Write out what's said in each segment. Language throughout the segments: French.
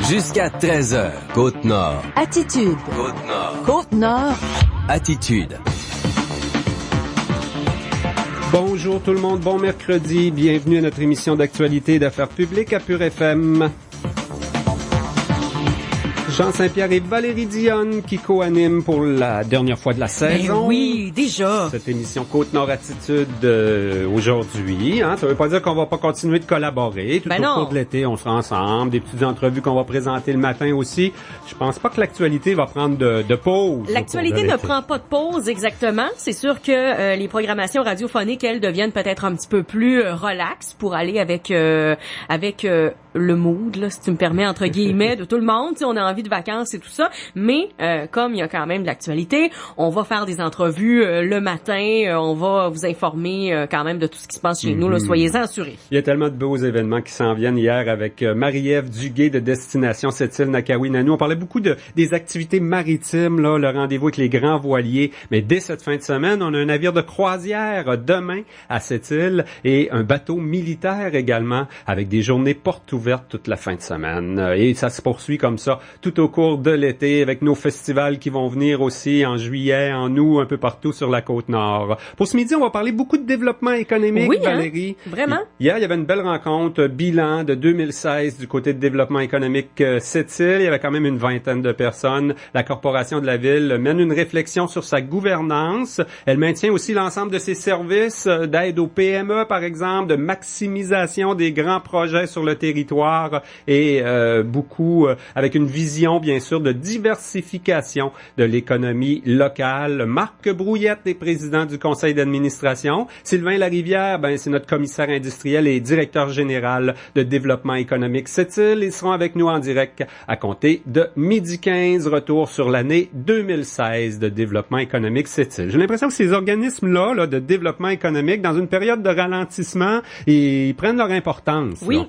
Jusqu'à 13h, Côte-Nord. Attitude. Côte-Nord. Côte-Nord. Attitude. Bonjour tout le monde, bon mercredi. Bienvenue à notre émission d'actualité et d'affaires publiques à Pure FM. Jean Saint-Pierre et Valérie Dionne qui co-animent pour la dernière fois de la saison. Ben oui, déjà. Cette émission Côte-Nord Attitude aujourd'hui. Ça veut pas dire qu'on va pas continuer de collaborer. Tout au cours de l'été, on sera ensemble. Des petites entrevues qu'on va présenter le matin aussi. Je pense pas que l'actualité va prendre de pause. L'actualité ne prend pas de pause exactement. C'est sûr que les programmations radiophoniques, elles, deviennent peut-être un petit peu plus relax pour aller avec le mood, là, si tu me permets, entre guillemets, de tout le monde. T'sais, on a envie de vacances et tout ça, mais comme il y a quand même de l'actualité, on va faire des entrevues le matin, on va vous informer quand même de tout ce qui se passe chez nous, là, soyez-en assurés. Il y a tellement de beaux événements qui s'en viennent hier avec Marie-Ève Duguay de Destination Sept-Îles-Nakawi-Nanou. On parlait beaucoup des activités maritimes, là, le rendez-vous avec les grands voiliers, mais dès cette fin de semaine, on a un navire de croisière demain à Sept-Îles et un bateau militaire également avec des journées portes ouvertes toute la fin de semaine. Et ça se poursuit comme ça tout au cours de l'été avec nos festivals qui vont venir aussi en juillet, en août, un peu partout sur la Côte-Nord. Pour ce midi, on va parler beaucoup de développement économique, oui, Valérie. Vraiment? Hier, il y avait une belle rencontre, bilan de 2016 du côté de développement économique Sept-Îles. Il y avait quand même une vingtaine de personnes. La corporation de la ville mène une réflexion sur sa gouvernance. Elle maintient aussi l'ensemble de ses services d'aide aux PME, par exemple, de maximisation des grands projets sur le territoire et beaucoup avec une vision, bien sûr, de diversification de l'économie locale. Marc Brouillette est président du conseil d'administration. Sylvain Larivière, c'est notre commissaire industriel et directeur général de développement économique Sept-Îles. Ils seront avec nous en direct à compter de 12h15. Retour sur l'année 2016 de développement économique Sept-Îles. J'ai l'impression que ces organismes-là de développement économique, dans une période de ralentissement, ils prennent leur importance. Oui. Là.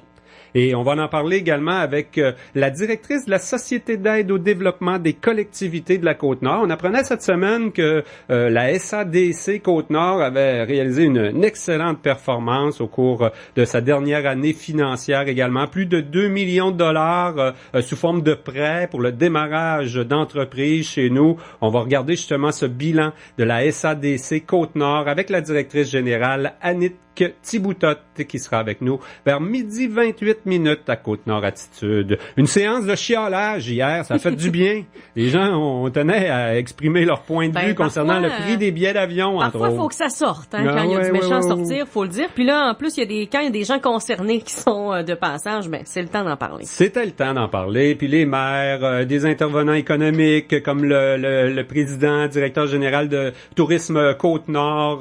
Et on va en parler également avec la directrice de la Société d'aide au développement des collectivités de la Côte-Nord. On apprenait cette semaine que la SADC Côte-Nord avait réalisé une excellente performance au cours de sa dernière année financière également. Plus de 2 millions de dollars sous forme de prêts pour le démarrage d'entreprises chez nous. On va regarder justement ce bilan de la SADC Côte-Nord avec la directrice générale Annick Thiboutot qui sera avec nous vers 12h28 à Côte-Nord Attitude. Une séance de chiolage hier, ça a fait du bien. Les gens, on tenait à exprimer leur point de vue concernant le prix des billets d'avion, entre autres. Parfois, il faut que ça sorte. Quand il y a du méchant à sortir, faut le dire. Puis là, en plus, quand il y a des gens concernés qui sont de passage, c'est le temps d'en parler. C'était le temps d'en parler. Puis les maires, des intervenants économiques comme le président, directeur général de Tourisme Côte-Nord,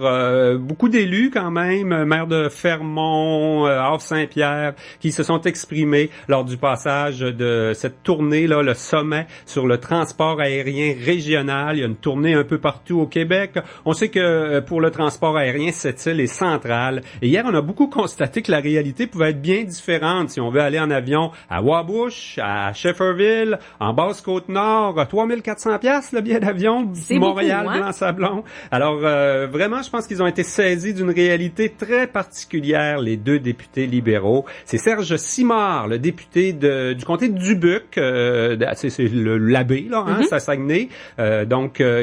beaucoup d'élus quand même, maire de Fermont, Havre-Saint-Pierre, qui se sont exprimés lors du passage de cette tournée-là, le sommet sur le transport aérien régional. Il y a une tournée un peu partout au Québec. On sait que pour le transport aérien, cette île est centrale. Et hier, on a beaucoup constaté que la réalité pouvait être bien différente. Si on veut aller en avion à Wabush, à Shefferville, en Basse-Côte-Nord, 3400 pièces le billet d'avion, Montréal, Blanc-Sablon. Alors, vraiment, je pense qu'ils ont été saisis d'une réalité très particulière, les deux députés libéraux. C'est Serge Simard, le député du comté de Dubuque, c'est l'abbé, là, c'est à Saguenay,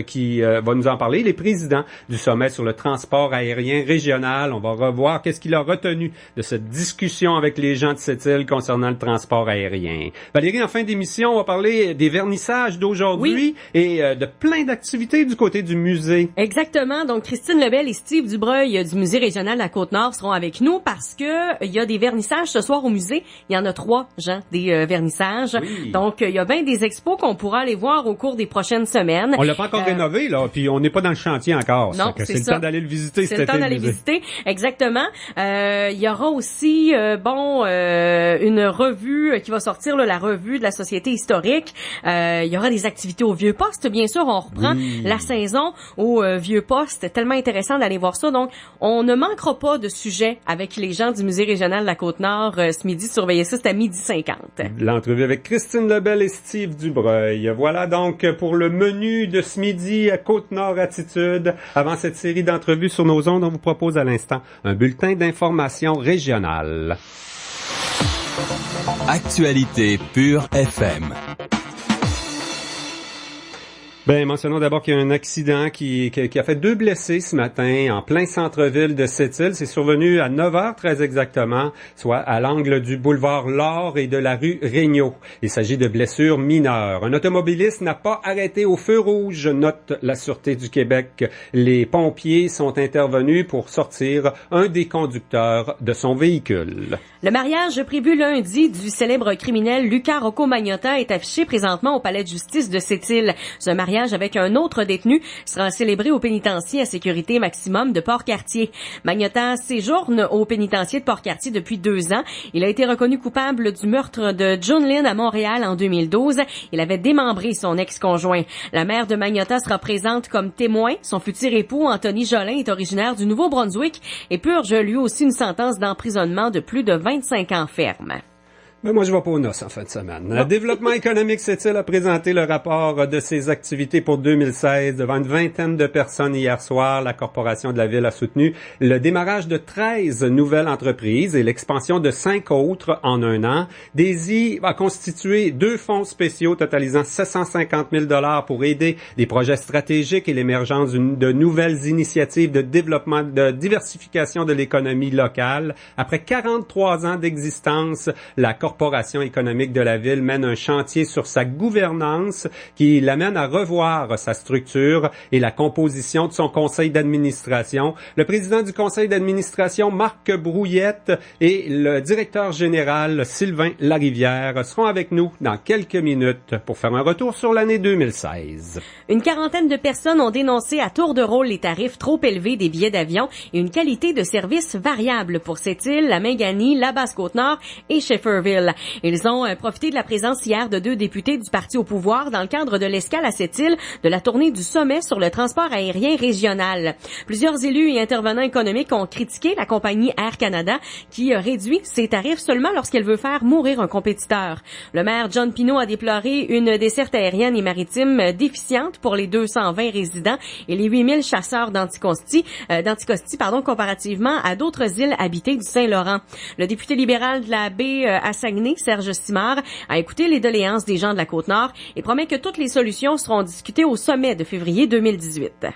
qui va nous en parler. Il est président du sommet sur le transport aérien régional. On va revoir qu'est-ce qu'il a retenu de cette discussion avec les gens de cette île concernant le transport aérien. Valérie, en fin d'émission, on va parler des vernissages d'aujourd'hui et de plein d'activités du côté du musée. Exactement. Donc, Christine Lebel et Steve Dubreuil du musée régional de la Côte-Nord seront avec nous parce que il y a des vernissages ce soir au musée. Il y en a 3, Jean, des vernissages. Oui. Donc, il y a bien des expos qu'on pourra aller voir au cours des prochaines semaines. On l'a pas encore rénové, là, puis on n'est pas dans le chantier encore. Non, c'est le temps d'aller le visiter. C'est le temps d'aller visiter, exactement. Il y aura aussi, une revue qui va sortir, là, la revue de la Société historique. Il y aura des activités au Vieux-Poste, bien sûr. On reprend la saison au Vieux-Poste. C'est tellement intéressant d'aller voir ça. Donc, on ne manquera pas de sujets avec les gens du Musée régional de la Côte-Nord ce midi. Surveillez ça, c'est à 12h50. L'entrevue avec Christine Lebel et Steve Dubreuil. Voilà donc pour le menu de ce midi à Côte-Nord Attitude. Avant cette série d'entrevues sur nos ondes, on vous propose à l'instant un bulletin d'information régionale. Actualité Pure FM. Ben, mentionnons d'abord qu'il y a un accident qui a fait 2 blessés ce matin en plein centre-ville de Sept-Îles. C'est survenu à 9h très exactement, soit à l'angle du boulevard Laure et de la rue Regnault. Il s'agit de blessures mineures. Un automobiliste n'a pas arrêté au feu rouge, note la Sûreté du Québec. Les pompiers sont intervenus pour sortir un des conducteurs de son véhicule. Le mariage prévu lundi du célèbre criminel Lucas Rocco-Magnotta est affiché présentement au palais de justice de Sept-Îles. Ce mariage avec un autre détenu sera célébré au pénitencier à sécurité maximum de Port-Cartier. Magnotta séjourne au pénitencier de Port-Cartier depuis 2 ans. Il a été reconnu coupable du meurtre de June Lynn à Montréal en 2012. Il avait démembré son ex-conjoint. La mère de Magnotta sera présente comme témoin. Son futur époux, Anthony Jolin, est originaire du Nouveau-Brunswick et purge lui aussi une sentence d'emprisonnement de plus de 25 ans ferme. Ben moi, je vais pas aux noces en fin de semaine. Le Développement économique Sept-Îles a présenté le rapport de ses activités pour 2016 devant une vingtaine de personnes hier soir. La corporation de la ville a soutenu le démarrage de 13 nouvelles entreprises et l'expansion de 5 autres en un an. DESI a constitué 2 fonds spéciaux totalisant 750 000 $ pour aider des projets stratégiques et l'émergence de nouvelles initiatives de développement, de diversification de l'économie locale. Après 43 ans d'existence, la corporation économique de la ville mène un chantier sur sa gouvernance qui l'amène à revoir sa structure et la composition de son conseil d'administration. Le président du conseil d'administration, Marc Brouillette, et le directeur général, Sylvain Larivière, seront avec nous dans quelques minutes pour faire un retour sur l'année 2016. Une quarantaine de personnes ont dénoncé à tour de rôle les tarifs trop élevés des billets d'avion et une qualité de service variable pour Sept-Îles, la Mingani, la Basse-Côte-Nord et Shefferville. Ils ont profité de la présence hier de 2 députés du parti au pouvoir dans le cadre de l'escale à Sept-Îles de la tournée du sommet sur le transport aérien régional. Plusieurs élus et intervenants économiques ont critiqué la compagnie Air Canada qui réduit ses tarifs seulement lorsqu'elle veut faire mourir un compétiteur. Le maire John Pino a déploré une desserte aérienne et maritime déficiente pour les 220 résidents et les 8000 chasseurs d'Anticosti, comparativement à d'autres îles habitées du Saint-Laurent. Le député libéral de la baie à Saguenay, Serge Simard, a écouté les doléances des gens de la Côte-Nord et promet que toutes les solutions seront discutées au sommet de février 2018.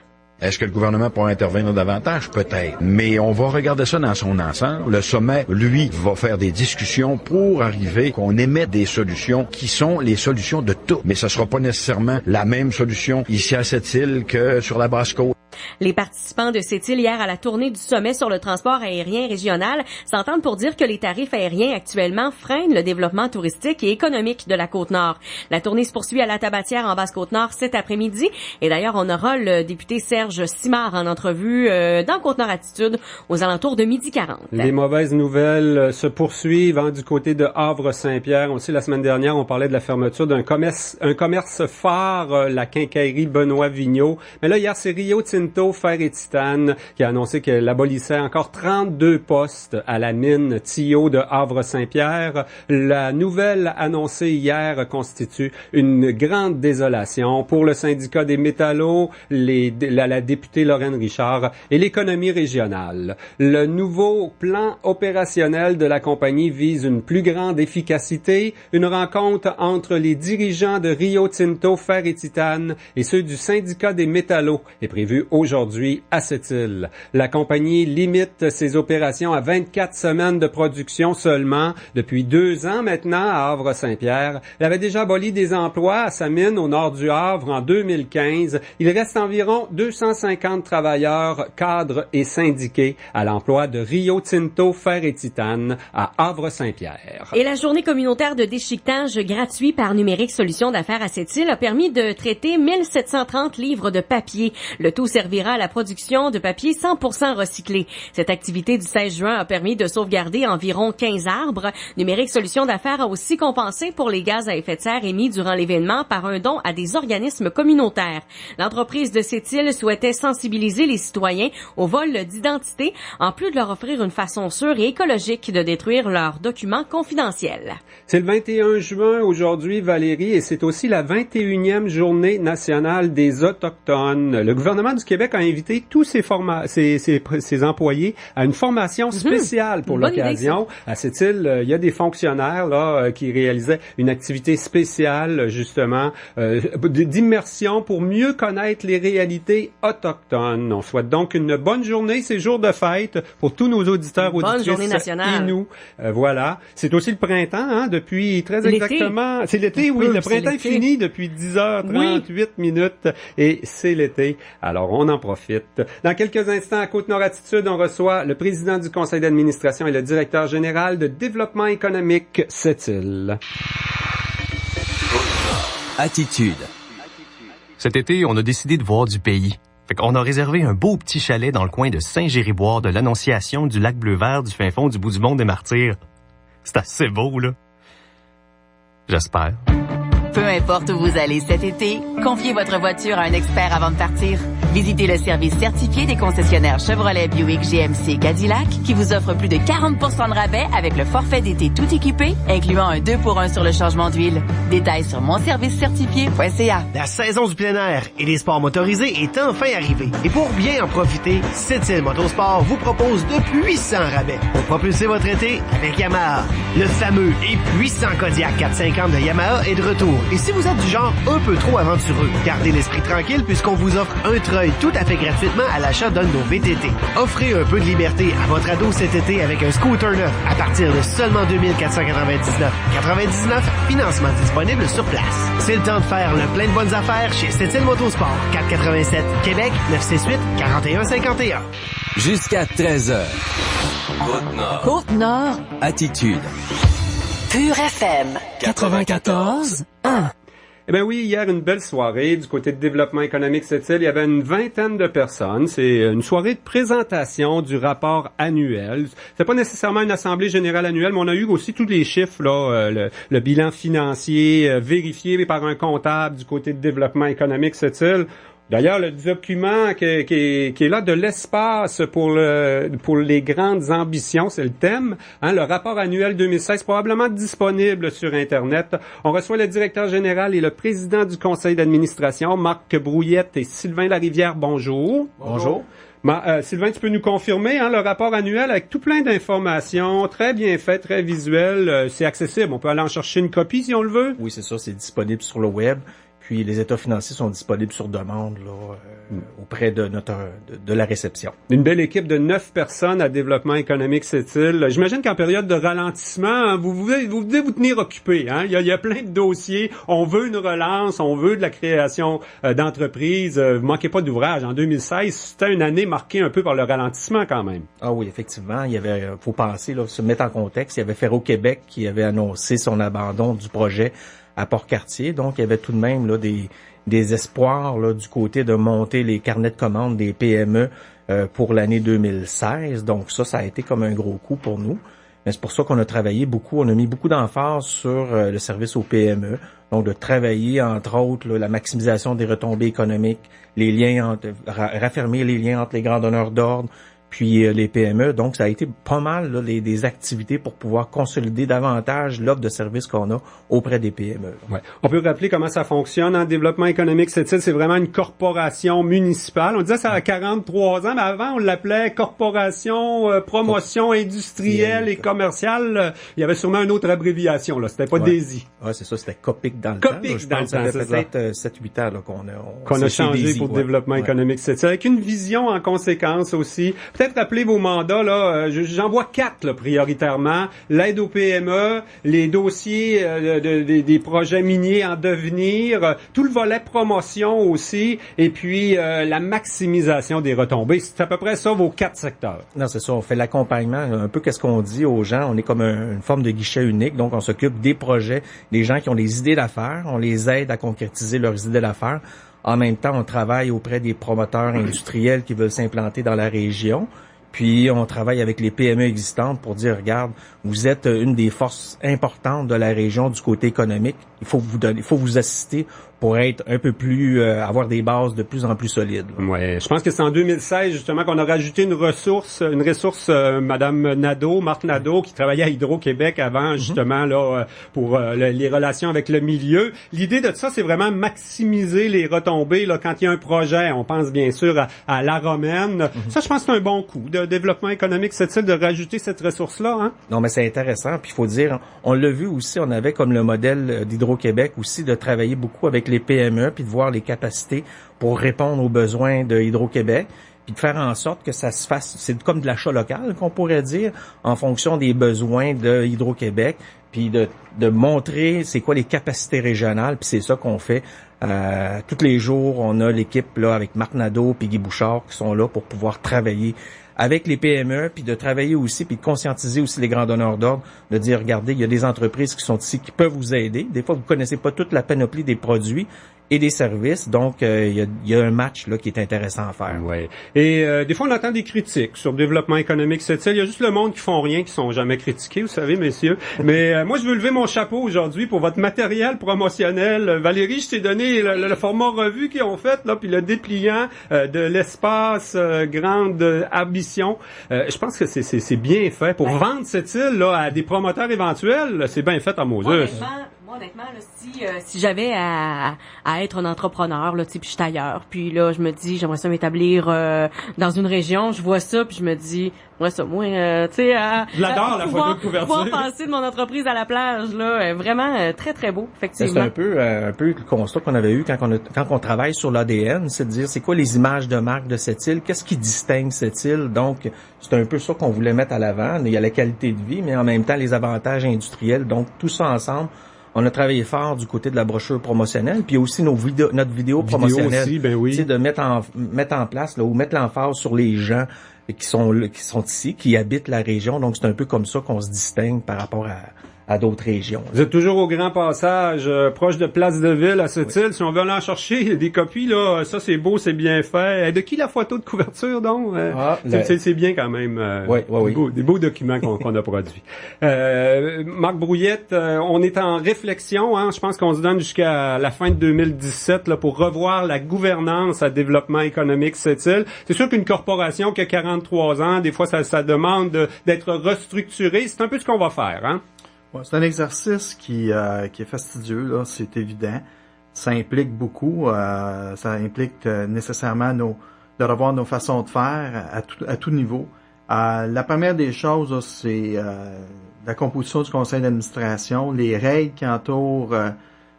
Est-ce que le gouvernement pourra intervenir davantage? Peut-être. Mais on va regarder ça dans son ensemble. Le sommet, lui, va faire des discussions pour arriver qu'on émette des solutions qui sont les solutions de tout. Mais ce sera pas nécessairement la même solution ici à Sept-Îles que sur la Basse-Côte. Les participants de Sept-Îles hier à la tournée du sommet sur le transport aérien régional s'entendent pour dire que les tarifs aériens actuellement freinent le développement touristique et économique de la Côte-Nord. La tournée se poursuit à la Tabatière en Basse-Côte-Nord cet après-midi et d'ailleurs on aura le député Serge Simard en entrevue dans Côte-Nord Attitude aux alentours de 12h40. Les mauvaises nouvelles se poursuivent du côté de Havre-Saint-Pierre. Aussi la semaine dernière, on parlait de la fermeture d'un commerce phare, la quincaillerie Benoît Vigneault. Mais là hier c'est Rio Tinto Fer et Titane qui a annoncé qu'elle abolissait encore 32 postes à la mine Tio de Havre-Saint-Pierre. La nouvelle annoncée hier constitue une grande désolation pour le syndicat des métallos, la députée Lorraine Richard et l'économie régionale. Le nouveau plan opérationnel de la compagnie vise une plus grande efficacité. Une rencontre entre les dirigeants de Rio Tinto Fer et Titane et ceux du syndicat des métallos est prévue aujourd'hui à Sept-Îles. La compagnie limite ses opérations à 24 semaines de production seulement. Depuis 2 ans maintenant à Havre-Saint-Pierre, elle avait déjà aboli des emplois à sa mine au nord du Havre en 2015. Il reste environ 250 travailleurs, cadres et syndiqués à l'emploi de Rio Tinto Fer et Titane à Havre-Saint-Pierre. Et la journée communautaire de déchiquetage gratuit par Numérique Solutions d'affaires à Sept-Îles a permis de traiter 1730 livres de papier. Le tout servira à la production de papier 100% recyclé. Cette activité du 16 juin a permis de sauvegarder environ 15 arbres. Numérique Solutions d'affaires a aussi compensé pour les gaz à effet de serre émis durant l'événement par un don à des organismes communautaires. L'entreprise de Sept-Îles souhaitait sensibiliser les citoyens au vol d'identité, en plus de leur offrir une façon sûre et écologique de détruire leurs documents confidentiels. C'est le 21 juin aujourd'hui, Valérie, et c'est aussi la 21e journée nationale des Autochtones. Le gouvernement du Québec a a invité tous ses employés à une formation spéciale pour l'occasion. À cette île, il y a des fonctionnaires là qui réalisaient une activité spéciale justement d'immersion pour mieux connaître les réalités autochtones. On souhaite donc une bonne journée, ces jours de fête pour tous nos auditeurs, auditrices Inuits. Voilà. C'est aussi le printemps, depuis très exactement. C'est l'été, oui. Le printemps est fini depuis 10h38 minutes et c'est l'été. Alors, on en profite. Dans quelques instants, à Côte-Nord Attitude, on reçoit le président du conseil d'administration et le directeur général de développement économique Sept-Îles. Attitude. Cet été, on a décidé de voir du pays. Fait qu'on a réservé un beau petit chalet dans le coin de Saint-Gériboire de l'Annonciation du lac Bleu-Vert du fin fond du bout du monde des Martyrs. C'est assez beau, là. J'espère. Peu importe où vous allez cet été, confiez votre voiture à un expert avant de partir. Visitez le service certifié des concessionnaires Chevrolet, Buick, GMC, Cadillac qui vous offre plus de 40% de rabais avec le forfait d'été tout équipé, incluant un 2-pour-1 sur le changement d'huile. Détails sur monservicecertifié.ca. La saison du plein air et des sports motorisés est enfin arrivée. Et pour bien en profiter, Sept-Îles Motosport vous propose de puissants rabais pour propulser votre été avec Yamaha. Le fameux et puissant Kodiaq 450 de Yamaha est de retour. Et si vous êtes du genre un peu trop aventureux, gardez l'esprit tranquille puisqu'on vous offre un treuil tout à fait gratuitement à l'achat d'un de nos VTT. Offrez un peu de liberté à votre ado cet été avec un scooter neuf à partir de seulement 2499. Financement disponible sur place. C'est le temps de faire le plein de bonnes affaires chez Sept-Îles Motosport. 487 Québec, 968-4151. Jusqu'à 13h. Côte-Nord. Côte-Nord. Attitude. Pure FM. 94.1. Eh bien oui, hier, une belle soirée du côté de développement économique Sept-Îles. Il y avait une vingtaine de personnes. C'est une soirée de présentation du rapport annuel. C'est pas nécessairement une assemblée générale annuelle, mais on a eu aussi tous les chiffres, là, le bilan financier vérifié par un comptable du côté de développement économique Sept-Îles. D'ailleurs, le document qui est là de l'espace pour les grandes ambitions, c'est le thème, le rapport annuel 2016, probablement disponible sur Internet. On reçoit le directeur général et le président du conseil d'administration, Marc Brouillette et Sylvain Larivière. Bonjour. Bonjour. Sylvain, tu peux nous confirmer le rapport annuel avec tout plein d'informations, très bien fait, très visuel, c'est accessible. On peut aller en chercher une copie si on le veut. Oui, c'est ça, c'est disponible sur le web. Puis les états financiers sont disponibles sur demande auprès de la réception. Une belle équipe de 9 personnes à développement économique Sept-Îles. J'imagine qu'en période de ralentissement, vous devez vous tenir occupé. Il y a plein de dossiers. On veut une relance, on veut de la création d'entreprises. Vous manquez pas d'ouvrage. En 2016, c'était une année marquée un peu par le ralentissement quand même. Ah oui, effectivement. Il y avait, faut penser, se mettre en contexte. Il y avait Ferro-Québec qui avait annoncé son abandon du projet à Port-Cartier. Donc, il y avait tout de même des espoirs du côté de monter les carnets de commandes des PME pour l'année 2016. Donc, ça a été comme un gros coup pour nous. Mais c'est pour ça qu'on a travaillé beaucoup. On a mis beaucoup d'emphase sur le service aux PME. Donc, de travailler, entre autres, la maximisation des retombées économiques, les liens raffermir les liens entre les grands donneurs d'ordre, puis les PME. Donc, ça a été pas mal des activités pour pouvoir consolider davantage l'offre de services qu'on a auprès des PME. Ouais. On peut rappeler comment ça fonctionne en développement économique Sept-Îles. C'est vraiment une corporation municipale. On disait ça a 43 ans, mais avant, on l'appelait corporation promotion industrielle et commerciale. Il y avait sûrement une autre abréviation. C'était pas DESI. Ouais, c'est ça. C'était COPIC dans le temps. COPIC dans le temps, ça fait peut-être 7-8 ans qu'on a changé DESI, pour développement économique Sept-Îles. Avec une vision en conséquence aussi. Peut-être rappeler vos mandats, j'en vois 4 prioritairement. L'aide aux PME, les dossiers des projets miniers en devenir, tout le volet promotion aussi, et puis la maximisation des retombées. C'est à peu près ça vos 4 secteurs. Non, c'est ça. On fait l'accompagnement, un peu qu'est-ce qu'on dit aux gens. On est comme une forme de guichet unique, donc on s'occupe des projets, des gens qui ont des idées d'affaires. On les aide à concrétiser leurs idées d'affaires. En même temps, on travaille auprès des promoteurs industriels qui veulent s'implanter dans la région. Puis, on travaille avec les PME existantes pour dire, regarde, vous êtes une des forces importantes de la région du côté économique. Il faut vous assister pour être un peu plus, avoir des bases de plus en plus solides. Ouais, je pense que c'est en 2016 justement qu'on a rajouté une ressource, Madame Nadeau, Marthe Nadeau, qui travaillait à Hydro-Québec avant justement là pour les relations avec le milieu. L'idée de ça, c'est vraiment maximiser les retombées là quand il y a un projet. On pense bien sûr à La Romaine. Ça, je pense que c'est un bon coup de développement économique, c'est-il de rajouter cette ressource-là, hein? Non, mais c'est intéressant. Puis il faut dire, on l'a vu aussi, on avait comme le modèle d'Hydro-Québec aussi de travailler beaucoup avec les PME puis de voir les capacités pour répondre aux besoins de Hydro-Québec puis de faire en sorte que ça se fasse, c'est comme de l'achat local qu'on pourrait dire, en fonction des besoins de Hydro-Québec, puis de montrer c'est quoi les capacités régionales, puis c'est ça qu'on fait. Tous les jours, on a l'équipe là avec Marc Nadeau puis Guy Bouchard qui sont là pour pouvoir travailler avec les PME, puis de travailler aussi, puis de conscientiser aussi les grands donneurs d'ordre, de dire, regardez, il y a des entreprises qui sont ici qui peuvent vous aider. Des fois, vous connaissez pas toute la panoplie des produits et des services, donc il y a un match là qui est intéressant à faire. Ouais. Et des fois, on entend des critiques sur le développement économique, il y a juste le monde qui font rien, qui sont jamais critiqués, vous savez, messieurs. Mais moi, je veux lever mon chapeau aujourd'hui pour votre matériel promotionnel. Valérie, je t'ai donné le format revue qu'ils ont fait, là, puis le dépliant de l'espace grande ambition. Je pense que c'est bien fait. Pour vendre cette île là à des promoteurs éventuels, c'est bien fait à Moses. Moi, honnêtement, là, si j'avais à être un entrepreneur, là, tu sais, puis je suis ailleurs, puis là, je me dis, j'aimerais ça m'établir dans une région, je vois ça, puis je me dis, ouais, ça, moi, tu sais, je l'adore, la photo de couverture. Pouvoir penser de mon entreprise à la plage, là, vraiment très, très beau, effectivement. C'est un peu le constat qu'on avait eu quand on travaille sur l'ADN, c'est de dire, c'est quoi les images de marque de cette île, qu'est-ce qui distingue cette île, donc c'est un peu ça qu'on voulait mettre à l'avant. Il y a la qualité de vie, mais en même temps, les avantages industriels, donc tout ça ensemble. On a travaillé fort du côté de la brochure promotionnelle, puis il y a aussi notre vidéo promotionnelle, aussi, ben oui. De mettre en place là, ou mettre l'emphase sur les gens qui sont ici, qui habitent la région. Donc c'est un peu comme ça qu'on se distingue par rapport à d'autres régions. Vous êtes toujours au Grand Passage, proche de Place de Ville à cette île. Si on veut aller en chercher des copies, là, ça c'est beau, c'est bien fait. De qui la photo de couverture, donc? C'est bien quand même. Oui. Des beaux documents qu'on a produits. Marc Brouillette, on est en réflexion, hein. Je pense qu'on se donne jusqu'à la fin de 2017 là, pour revoir la gouvernance à développement économique cette île. C'est sûr qu'une corporation qui a 43 ans, des fois ça demande d'être restructurée. C'est un peu ce qu'on va faire, hein? Ouais, c'est un exercice qui est fastidieux, là, c'est évident. Ça implique beaucoup, ça implique nécessairement de revoir nos façons de faire à tout niveau. La première des choses, là, c'est la composition du conseil d'administration, les règles qui entourent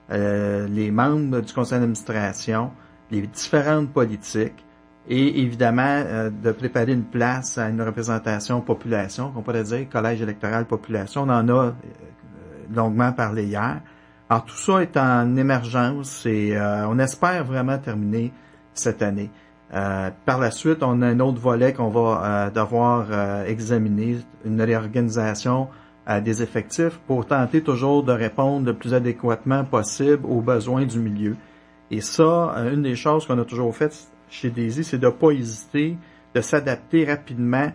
les membres du conseil d'administration, les différentes politiques. Et évidemment, de préparer une place à une représentation population, qu'on pourrait dire collège électoral population. On en a longuement parlé hier. Alors tout ça est en émergence et on espère vraiment terminer cette année. Par la suite, on a un autre volet qu'on va devoir examiner, une réorganisation des effectifs pour tenter toujours de répondre le plus adéquatement possible aux besoins du milieu. Et ça, une des choses qu'on a toujours faites chez Daisy, c'est de ne pas hésiter, de s'adapter rapidement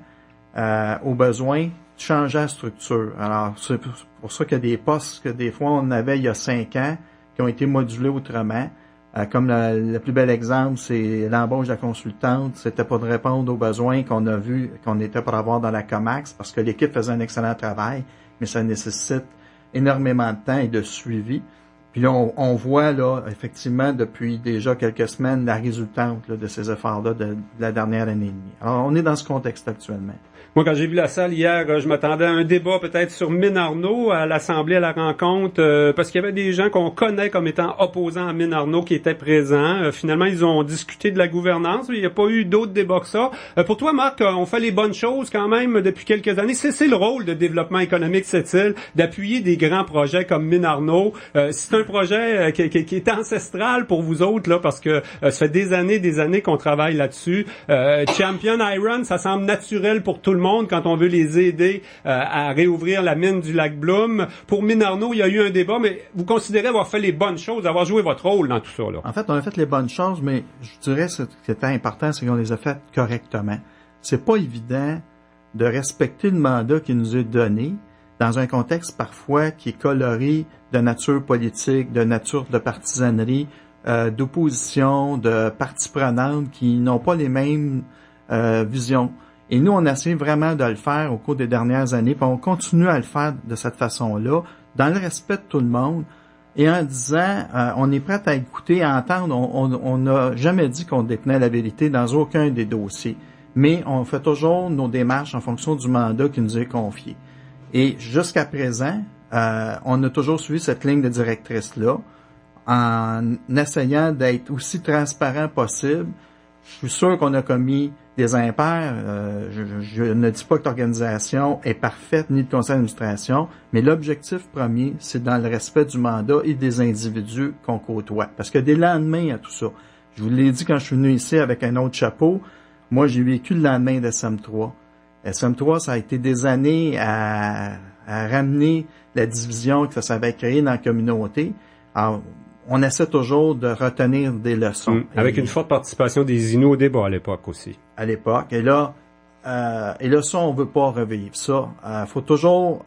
aux besoins, de changer la structure. Alors, c'est pour ça qu'il y a des postes que des fois on avait il y a 5 ans qui ont été modulés autrement. Comme le plus bel exemple, c'est l'embauche de la consultante. C'était pour répondre aux besoins qu'on a vus, qu'on était pour avoir dans la Comax, parce que l'équipe faisait un excellent travail, mais ça nécessite énormément de temps et de suivi. Puis là, on voit là effectivement depuis déjà quelques semaines la résultante là, de ces efforts-là de la dernière année et demie. Alors, on est dans ce contexte actuellement. Moi, quand j'ai vu la salle hier, je m'attendais à un débat peut-être sur Mine-Arnaud à l'Assemblée, à la rencontre, parce qu'il y avait des gens qu'on connaît comme étant opposants à Mine-Arnaud qui étaient présents. Finalement, ils ont discuté de la gouvernance. Il n'y a pas eu d'autres débats que ça. Pour toi, Marc, on fait les bonnes choses quand même depuis quelques années. C'est le rôle de développement économique cette île, d'appuyer des grands projets comme Mine-Arnaud. C'est un projet qui est ancestral pour vous autres, là, parce que ça fait des années qu'on travaille là-dessus. Champion Iron, ça semble naturel pour tout le monde quand on veut les aider à réouvrir la mine du lac Bloom. Pour Mine-Arnaud, il y a eu un débat, mais vous considérez avoir fait les bonnes choses, avoir joué votre rôle dans tout ça, là? En fait, on a fait les bonnes choses, mais je dirais ce qui était important, c'est qu'on les a faites correctement. C'est pas évident de respecter le mandat qui nous est donné dans un contexte parfois qui est coloré de nature politique, de nature de partisanerie, d'opposition, de parties prenantes qui n'ont pas les mêmes visions. Et nous, on a essayé vraiment de le faire au cours des dernières années, puis on continue à le faire de cette façon-là, dans le respect de tout le monde, et en disant, on est prêt à écouter, à entendre. On n'a jamais dit qu'on détenait la vérité dans aucun des dossiers, mais on fait toujours nos démarches en fonction du mandat qui nous est confié. Et jusqu'à présent, on a toujours suivi cette ligne de directrice-là, en essayant d'être aussi transparent possible. Je suis sûr qu'on a commis des impairs. Je ne dis pas que l'organisation est parfaite, ni le conseil d'administration, mais l'objectif premier, c'est dans le respect du mandat et des individus qu'on côtoie. Parce que des lendemains à tout ça. Je vous l'ai dit quand je suis venu ici avec un autre chapeau, moi j'ai vécu le lendemain de SM3. SM3, ça a été des années à ramener la division que ça avait créée dans la communauté. Alors, on essaie toujours de retenir des leçons. Avec une forte participation des Inuits au débat à l'époque aussi. À l'époque. Et là, ça, on veut pas revivre ça. Faut toujours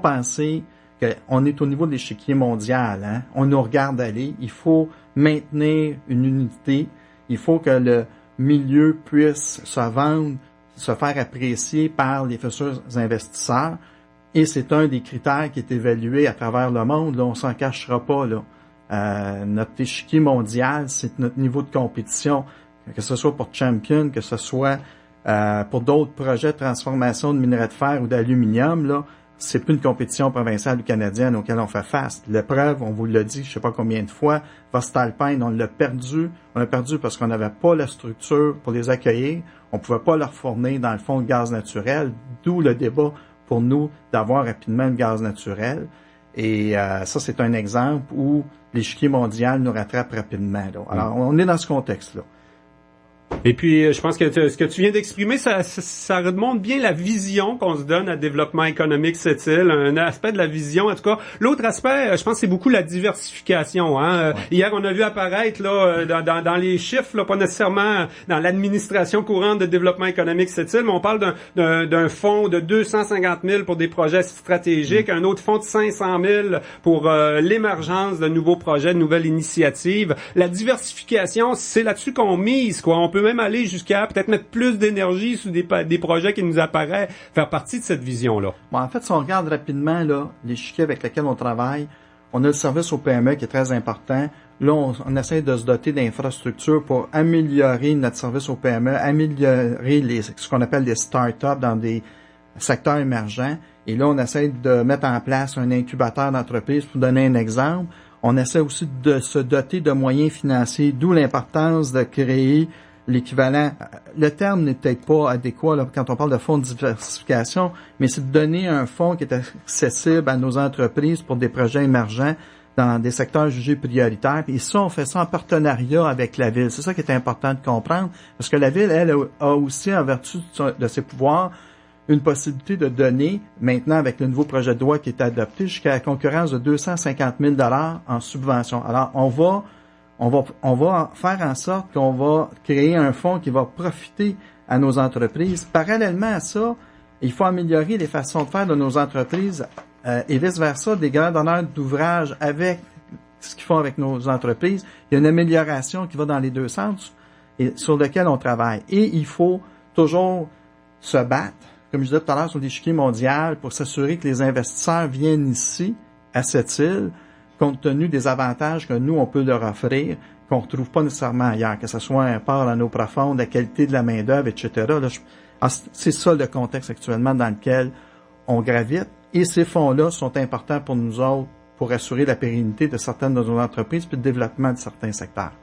penser qu'on est au niveau de l'échiquier mondial. Hein? On nous regarde aller. Il faut maintenir une unité. Il faut que le milieu puisse se vendre, se faire apprécier par les futurs investisseurs. Et c'est un des critères qui est évalué à travers le monde. Là, on s'en cachera pas. Là. Notre échiquier mondial, c'est notre niveau de compétition, que ce soit pour Champion, que ce soit pour d'autres projets de transformation de minerais de fer ou d'aluminium. Là, c'est plus une compétition provinciale ou canadienne auquel on fait face. L'épreuve, on vous l'a dit, je sais pas combien de fois, Voestalpine, on l'a perdu. On l'a perdu parce qu'on n'avait pas la structure pour les accueillir. On pouvait pas leur fournir, dans le fond, le gaz naturel, d'où le débat pour nous d'avoir rapidement le gaz naturel. Et ça, c'est un exemple où l'échiquier mondial nous rattrape rapidement. Là. Alors, on est dans ce contexte-là. Et puis, je pense que ce que tu viens d'exprimer, ça remonte bien la vision qu'on se donne à développement économique cette-île, un aspect de la vision. En tout cas, l'autre aspect, je pense, c'est beaucoup la diversification. Hein. Ouais. Hier, on a vu apparaître là dans les chiffres, là, pas nécessairement dans l'administration courante de développement économique cette-île, mais on parle d'un fonds de 250 000 pour des projets stratégiques, un autre fonds de 500 000 pour l'émergence de nouveaux projets, de nouvelles initiatives. La diversification, c'est là-dessus qu'on mise, quoi. On peut même aller jusqu'à peut-être mettre plus d'énergie sur des projets qui nous apparaissent faire partie de cette vision-là. Bon, en fait, si on regarde rapidement là, l'échiquier avec lequel on travaille, on a le service au PME qui est très important. Là, on essaie de se doter d'infrastructures pour améliorer notre service au PME, améliorer ce qu'on appelle des start-up dans des secteurs émergents. Et là, on essaie de mettre en place un incubateur d'entreprise. Pour donner un exemple, on essaie aussi de se doter de moyens financiers, d'où l'importance de créer l'équivalent. Le terme n'est peut-être pas adéquat là, quand on parle de fonds de diversification, mais c'est de donner un fonds qui est accessible à nos entreprises pour des projets émergents dans des secteurs jugés prioritaires. Et ça, on fait ça en partenariat avec la Ville. C'est ça qui est important de comprendre, parce que la Ville, elle, a aussi, en vertu de ses pouvoirs, une possibilité de donner, maintenant avec le nouveau projet de loi qui est adopté, jusqu'à la concurrence de 250 000 $ en subvention. Alors, on va faire en sorte qu'on va créer un fonds qui va profiter à nos entreprises. Parallèlement à ça, il faut améliorer les façons de faire de nos entreprises et vice-versa, des grands donneurs d'ouvrages avec ce qu'ils font avec nos entreprises. Il y a une amélioration qui va dans les deux sens et sur lequel on travaille. Et il faut toujours se battre, comme je disais tout à l'heure, sur l'échiquier mondial pour s'assurer que les investisseurs viennent ici, à cette île, compte tenu des avantages que nous, on peut leur offrir, qu'on ne retrouve pas nécessairement ailleurs, que ce soit un port en eau profonde, la qualité de la main-d'œuvre, etc. Là, c'est ça le contexte actuellement dans lequel on gravite. Et ces fonds-là sont importants pour nous autres pour assurer la pérennité de certaines de nos entreprises puis le développement de certains secteurs.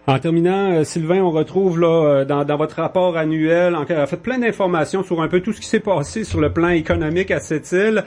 En terminant, Sylvain, on retrouve là dans votre rapport annuel, en fait plein d'informations sur un peu tout ce qui s'est passé sur le plan économique à cette île.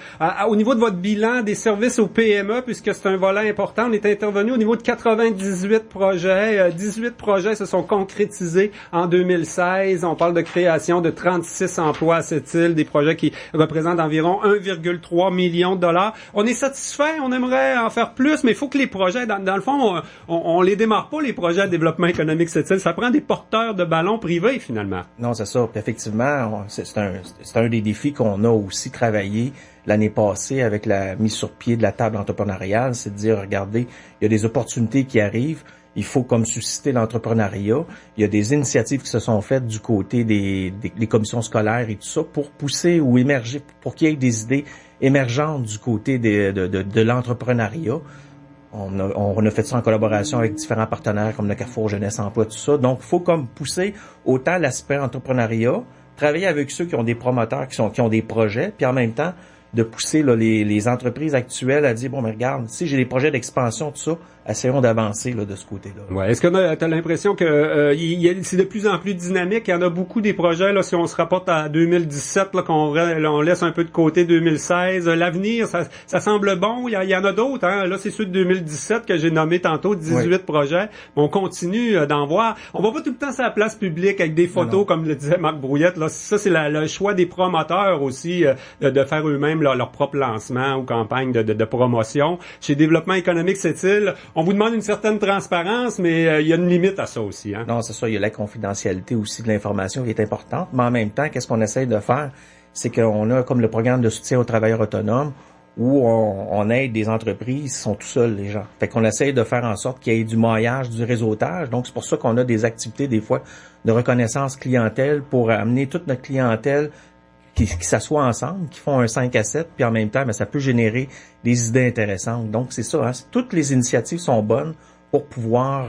Au niveau de votre bilan des services aux PME, puisque c'est un volet important, on est intervenu au niveau de 98 projets. 18 projets se sont concrétisés en 2016. On parle de création de 36 emplois à cette île, des projets qui représentent environ 1,3 million de $. On est satisfait, on aimerait en faire plus, mais il faut que les projets, dans le fond, on les démarre pas, les projets de développement économique cette île. Ça prend des porteurs de ballons privés, finalement. Non, c'est ça. Puis effectivement, c'est un des défis qu'on a aussi travaillé l'année passée avec la mise sur pied de la table entrepreneuriale, c'est de dire, regardez, il y a des opportunités qui arrivent, il faut comme susciter l'entrepreneuriat. Il y a des initiatives qui se sont faites du côté des commissions scolaires et tout ça pour pousser ou émerger, pour qu'il y ait des idées émergentes du côté de l'entrepreneuriat. On a fait ça en collaboration avec différents partenaires comme le Carrefour Jeunesse Emploi, tout ça. Donc, il faut comme pousser autant l'aspect entrepreneuriat, travailler avec ceux qui ont des promoteurs, qui ont des projets, puis en même temps, de pousser là, les entreprises actuelles à dire, bon, mais regarde, si j'ai des projets d'expansion, tout ça, essayons d'avancer là, de ce côté-là. Ouais. Est-ce que tu as l'impression que c'est de plus en plus dynamique? Il y en a beaucoup des projets, là, si on se rapporte à 2017, là, on laisse un peu de côté 2016. L'avenir, ça semble bon. Il y en a d'autres. Hein? Là, c'est ceux de 2017 que j'ai nommé tantôt, 18 projets. On continue d'en voir. On va pas tout le temps sur la place publique avec des photos, comme le disait Marc Brouillette. Là, ça, c'est le choix des promoteurs aussi de faire eux-mêmes leur propre lancement ou campagne de promotion. Chez Développement économique Sept-Îles, on vous demande une certaine transparence, mais il y a une limite à ça aussi. Hein? Non, c'est ça. Il y a la confidentialité aussi de l'information qui est importante. Mais en même temps, qu'est-ce qu'on essaye de faire? C'est qu'on a comme le programme de soutien aux travailleurs autonomes où on aide des entreprises qui sont tout seuls, les gens. Fait qu'on essaye de faire en sorte qu'il y ait du maillage, du réseautage. Donc, c'est pour ça qu'on a des activités, des fois, de reconnaissance clientèle pour amener toute notre clientèle qui s'assoient ensemble, qui font un 5 à 7, puis en même temps, ça peut générer des idées intéressantes. Donc, c'est ça. Hein? Toutes les initiatives sont bonnes pour pouvoir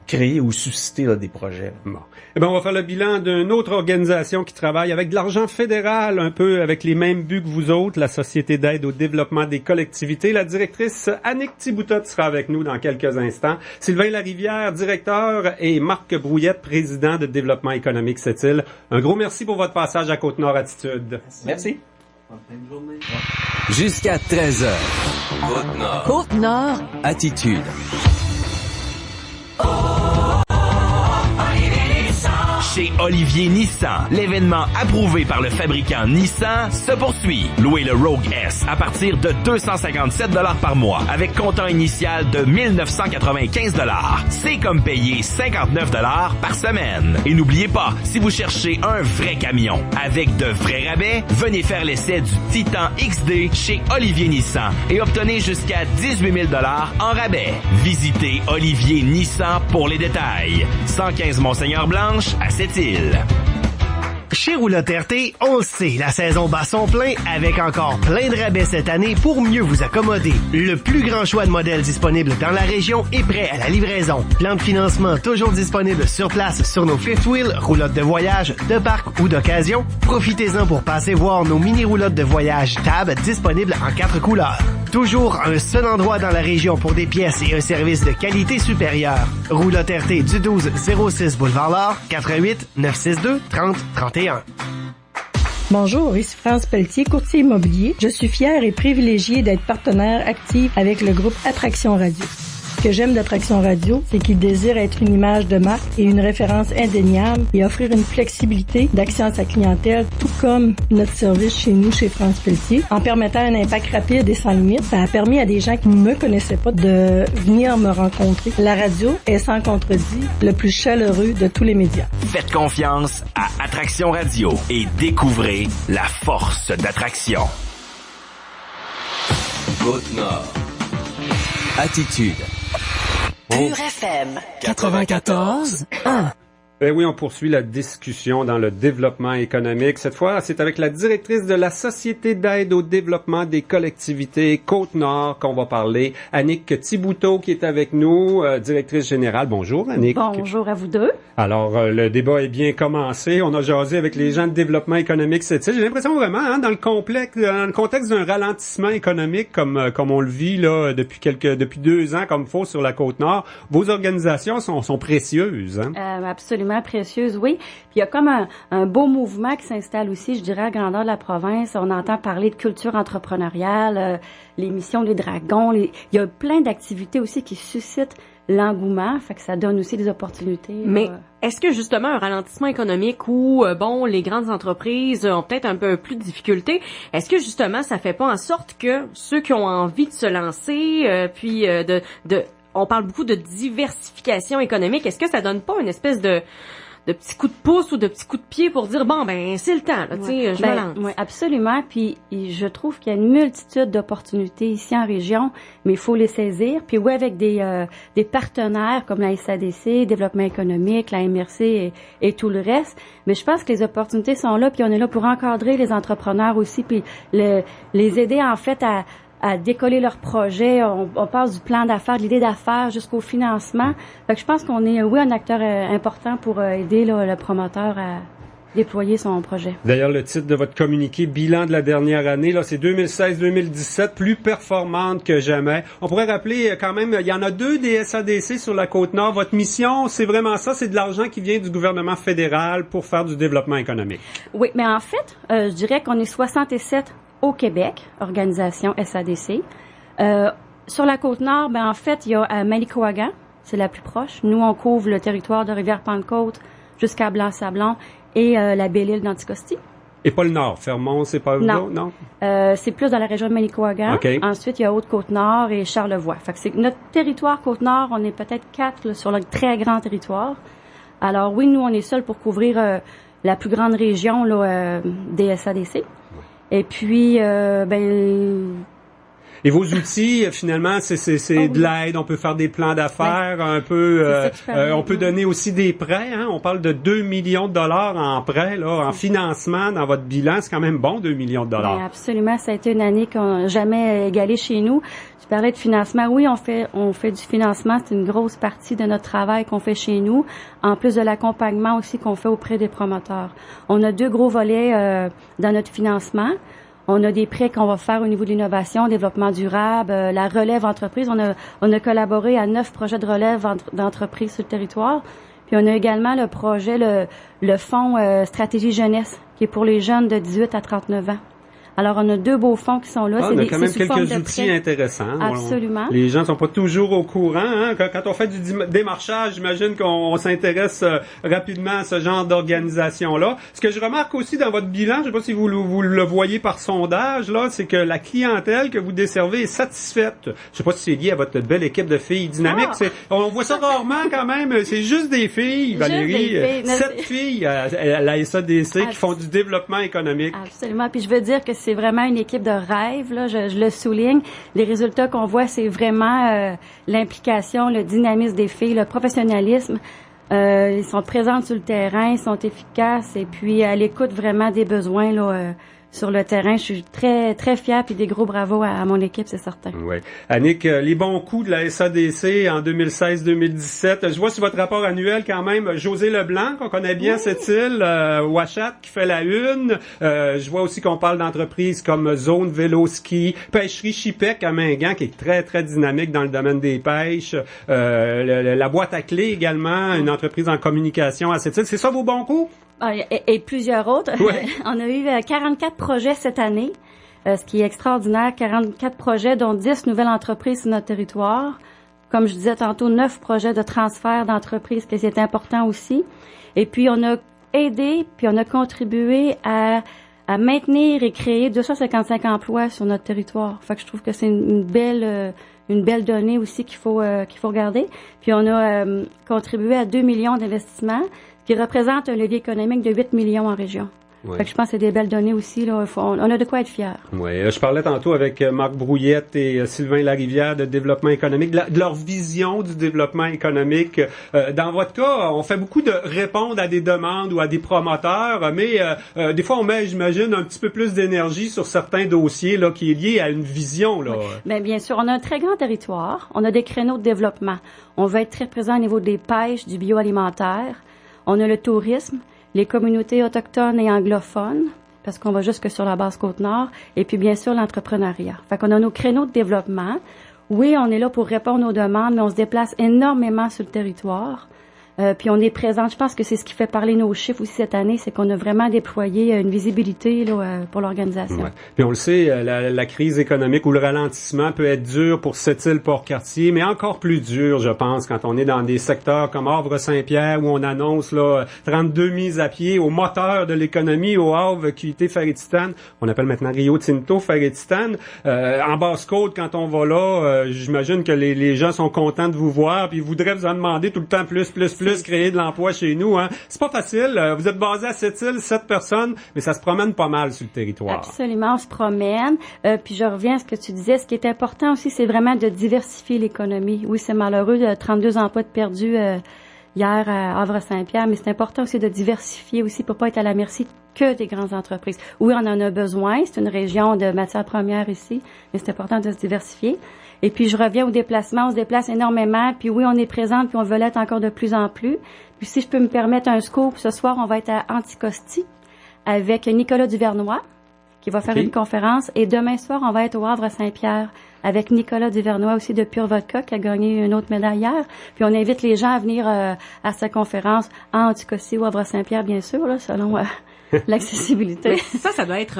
créer ou susciter là, des projets. Bon. Eh bien, on va faire le bilan d'une autre organisation qui travaille avec de l'argent fédéral, un peu avec les mêmes buts que vous autres, la Société d'aide au développement des collectivités. La directrice Annick Thiboutot sera avec nous dans quelques instants. Sylvain Larivière, directeur, et Marc Brouillette, président de Développement économique Sept-Îles. Un gros merci pour votre passage à Côte-Nord Attitude. Merci. Jusqu'à 13h. Côte-Nord. Côte-Nord. Attitude. Chez Olivier Nissan, l'événement approuvé par le fabricant Nissan se poursuit. Louez le Rogue S à partir de 257 $ par mois avec comptant initial de 1995 $. C'est comme payer 59 $ par semaine. Et n'oubliez pas, si vous cherchez un vrai camion avec de vrais rabais, venez faire l'essai du Titan XD chez Olivier Nissan et obtenez jusqu'à 18 000 $ en rabais. Visitez Olivier Nissan pour les détails. 115 Monseigneur-Blanche à Sept-Îles. Chez Roulotte RT, on le sait, la saison bat son plein avec encore plein de rabais cette année pour mieux vous accommoder. Le plus grand choix de modèles disponibles dans la région est prêt à la livraison. Plan de financement toujours disponible sur place sur nos fifth wheel, roulottes de voyage, de parc ou d'occasion. Profitez-en pour passer voir nos mini-roulottes de voyage Tab disponibles en 4 couleurs. Toujours un seul endroit dans la région pour des pièces et un service de qualité supérieure. Roulotte RT du 1206 Boulevard L'Or, 88 962 30 31. Bonjour, ici France Pelletier, courtier immobilier. Je suis fière et privilégiée d'être partenaire actif avec le groupe Attraction Radio. Ce que j'aime d'Attraction Radio, c'est qu'il désire être une image de marque et une référence indéniable et offrir une flexibilité d'accès à sa clientèle, tout comme notre service chez nous, chez France Pelletier. En permettant un impact rapide et sans limite, ça a permis à des gens qui ne me connaissaient pas de venir me rencontrer. La radio est sans contredit le plus chaleureux de tous les médias. Faites confiance à Attraction Radio et découvrez la force d'attraction. Côte-Nord. Attitude. Pure FM 94.1. Ben oui, on poursuit la discussion dans le développement économique. Cette fois, c'est avec la directrice de la Société d'aide au développement des collectivités Côte-Nord qu'on va parler. Annick Thiboutot qui est avec nous, directrice générale. Bonjour, Annick. Bonjour à vous deux. Alors, le débat est bien commencé. On a jasé avec les gens de développement économique. J'ai l'impression vraiment, hein, dans le contexte d'un ralentissement économique comme on le vit là depuis 2 ans, comme faut sur la Côte-Nord, vos organisations sont précieuses. Hein? Absolument précieuse, oui. Puis il y a comme un beau mouvement qui s'installe aussi, je dirais, à grandeur de la province. On entend parler de culture entrepreneuriale, les missions des dragons. Il y a plein d'activités aussi qui suscitent l'engouement, fait que ça donne aussi des opportunités. Mais est-ce que justement un ralentissement économique où les grandes entreprises ont peut-être un peu plus de difficultés, est-ce que justement ça fait pas en sorte que ceux qui ont envie de se lancer, on parle beaucoup de diversification économique, est-ce que ça donne pas une espèce de petits coups de pouce ou de petits coups de pied pour dire bon ben c'est le temps là, tu sais, je me lance. Oui, absolument. Puis je trouve qu'il y a une multitude d'opportunités ici en région, mais il faut les saisir. Puis oui, avec des partenaires comme la SADC, Développement économique, la MRC et tout le reste. Mais je pense que les opportunités sont là, puis on est là pour encadrer les entrepreneurs aussi, puis les aider en fait à décoller leurs projets. On passe du plan d'affaires, de l'idée d'affaires jusqu'au financement. Fait que je pense qu'on est, oui, un acteur important pour aider là, le promoteur à déployer son projet. D'ailleurs, le titre de votre communiqué, bilan de la dernière année, là, c'est 2016-2017, plus performante que jamais. On pourrait rappeler quand même, il y en a 2 des SADC sur la Côte-Nord. Votre mission, c'est vraiment ça, c'est de l'argent qui vient du gouvernement fédéral pour faire du développement économique. Oui, mais en fait, je dirais qu'on est 67 au Québec, organisation SADC. Sur la Côte-Nord, en fait, il y a Manicouagan, c'est la plus proche. Nous, on couvre le territoire de Rivière-Pentecôte jusqu'à Blanc-Sablon et la Belle-Île d'Anticosti. Et pas le Nord, Fermont, c'est pas non. Non. C'est plus dans la région de Manicouagan. Okay. Ensuite, il y a Haute-Côte-Nord et Charlevoix. Fait que c'est notre territoire Côte-Nord, on est peut-être 4 là, sur le très grand territoire. Alors oui, nous, on est seuls pour couvrir la plus grande région là, des SADC. Et puis, Et vos outils, finalement, c'est de l'aide. On peut faire des plans d'affaires, un peu. On peut donner aussi des prêts. Hein? On parle de 2 millions de dollars en prêts, là, en financement dans votre bilan. C'est quand même bon, 2 millions de dollars. Oui, absolument. Ça a été une année qu'on n'a jamais égalée chez nous. Tu parlais de financement. Oui, on fait du financement. C'est une grosse partie de notre travail qu'on fait chez nous. En plus de l'accompagnement aussi qu'on fait auprès des promoteurs. On a 2 gros volets dans notre financement. On a des prêts qu'on va faire au niveau de l'innovation, développement durable, la relève entreprise. On a collaboré à 9 projets de relève d'entreprise sur le territoire. Puis on a également le projet, le fonds stratégie jeunesse, qui est pour les jeunes de 18 à 39 ans. Alors, on a 2 beaux fonds qui sont là. On a quand même quelques outils intéressants. Absolument. Les gens sont pas toujours au courant. Hein? Quand on fait du démarchage, j'imagine qu'on s'intéresse rapidement à ce genre d'organisation-là. Ce que je remarque aussi dans votre bilan, je sais pas si vous le voyez par sondage, là, c'est que la clientèle que vous desservez est satisfaite. Je sais pas si c'est lié à votre belle équipe de filles dynamiques. On voit ça rarement quand même. C'est juste des filles, Valérie. 7 filles à la SADC qui font du développement économique. Absolument. Puis je veux dire que c'est vraiment une équipe de rêve, là, je le souligne. Les résultats qu'on voit, c'est vraiment l'implication, le dynamisme des filles, le professionnalisme. Ils sont présents sur le terrain, ils sont efficaces et puis à l'écoute vraiment des besoins là, sur le terrain. Je suis très très fière puis des gros bravos à mon équipe, c'est certain. Oui. Annick, les bons coups de la SADC en 2016-2017. Je vois sur votre rapport annuel quand même José Leblanc, qu'on connaît bien cette île, Ouachat qui fait la une. Je vois aussi qu'on parle d'entreprises comme Zone Vélo Ski, Pêcherie Chipec à Mingan qui est très très dynamique dans le domaine des pêches. La boîte à clés également, une entreprise en communication à cette île. C'est ça vos bons coups? Et plusieurs autres. Ouais. On a eu 44 projets cette année, ce qui est extraordinaire. 44 projets, dont 10 nouvelles entreprises sur notre territoire. Comme je disais tantôt, 9 projets de transfert d'entreprises, que c'est important aussi. Et puis, on a aidé, puis on a contribué à maintenir et créer 255 emplois sur notre territoire. Fait que je trouve que c'est une belle donnée aussi qu'il faut regarder. Puis, on a contribué à 2 millions d'investissements, qui représente un levier économique de 8 millions en région. Ouais. Fait que je pense que c'est des belles données aussi. Là. On a de quoi être fiers. Oui, je parlais tantôt avec Marc Brouillette et Sylvain Larivière de développement économique, de leur vision du développement économique. Dans votre cas, on fait beaucoup de répondre à des demandes ou à des promoteurs, mais des fois on met, j'imagine, un petit peu plus d'énergie sur certains dossiers là, qui est lié à une vision. Là. Oui. Bien sûr, on a un très grand territoire. On a des créneaux de développement. On va être très présent au niveau des pêches, du bioalimentaire. On a le tourisme, les communautés autochtones et anglophones, parce qu'on va jusque sur la base Côte-Nord, et puis bien sûr l'entrepreneuriat. Fait qu'on a nos créneaux de développement. Oui, on est là pour répondre aux demandes, mais on se déplace énormément sur le territoire. Puis on est présent. Je pense que c'est ce qui fait parler nos chiffres aussi cette année, c'est qu'on a vraiment déployé une visibilité là, pour l'organisation. Ouais. Puis on le sait, la crise économique ou le ralentissement peut être dur pour cette île Port-Cartier, mais encore plus dur, je pense, quand on est dans des secteurs comme Havre-Saint-Pierre où on annonce là 32 mises à pied au moteur de l'économie, au Havre, QT Ferré-Titane. On appelle maintenant Rio Tinto Ferré-Titane. En Basse-Côte, quand on va là, j'imagine que les gens sont contents de vous voir, puis ils voudraient vous en demander tout le temps plus. plus créer de l'emploi chez nous. Hein. C'est pas facile. Vous êtes basé à Sept-Îles, 7 personnes, mais ça se promène pas mal sur le territoire. Absolument, on se promène. Puis je reviens à ce que tu disais. Ce qui est important aussi, c'est vraiment de diversifier l'économie. Oui, c'est malheureux, 32 emplois de perdus hier à Havre-Saint-Pierre, mais c'est important aussi de diversifier aussi pour pas être à la merci que des grandes entreprises. Oui, on en a besoin. C'est une région de matières premières ici, mais c'est important de se diversifier. Et puis, je reviens au déplacement. On se déplace énormément. Puis oui, on est présente, puis on veut l'être encore de plus en plus. Puis si je peux me permettre un scoop, ce soir, on va être à Anticosti avec Nicolas Duvernois, qui va faire une conférence. Et demain soir, on va être au Havre-Saint-Pierre avec Nicolas Duvernois aussi de Pure Vodka, qui a gagné une autre médaille hier. Puis on invite les gens à venir à sa conférence à Anticosti ou Havre-Saint-Pierre, bien sûr, là, selon l'accessibilité. Ça doit être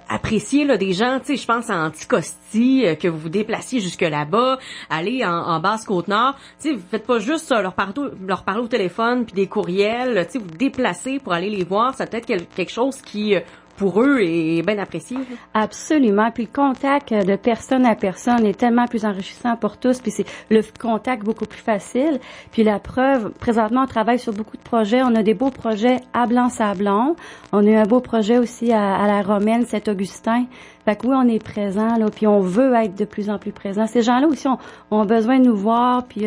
apprécié là des gens, tu sais, je pense à Anticosti, que vous vous déplaciez jusque là-bas, aller en Basse-Côte-Nord, tu sais, vous faites pas juste leur parler au téléphone puis des courriels, tu sais, vous vous déplacez pour aller les voir, ça peut être quelque chose qui pour eux est bien apprécié. Absolument. Puis le contact de personne à personne est tellement plus enrichissant pour tous. Puis c'est le contact beaucoup plus facile. Puis la preuve, présentement, on travaille sur beaucoup de projets. On a des beaux projets à Blanc-Sablon. On a eu un beau projet aussi à la Romaine, Saint-Augustin. Fait que oui, on est présent, là, puis on veut être de plus en plus présent. Ces gens-là aussi ont besoin de nous voir, puis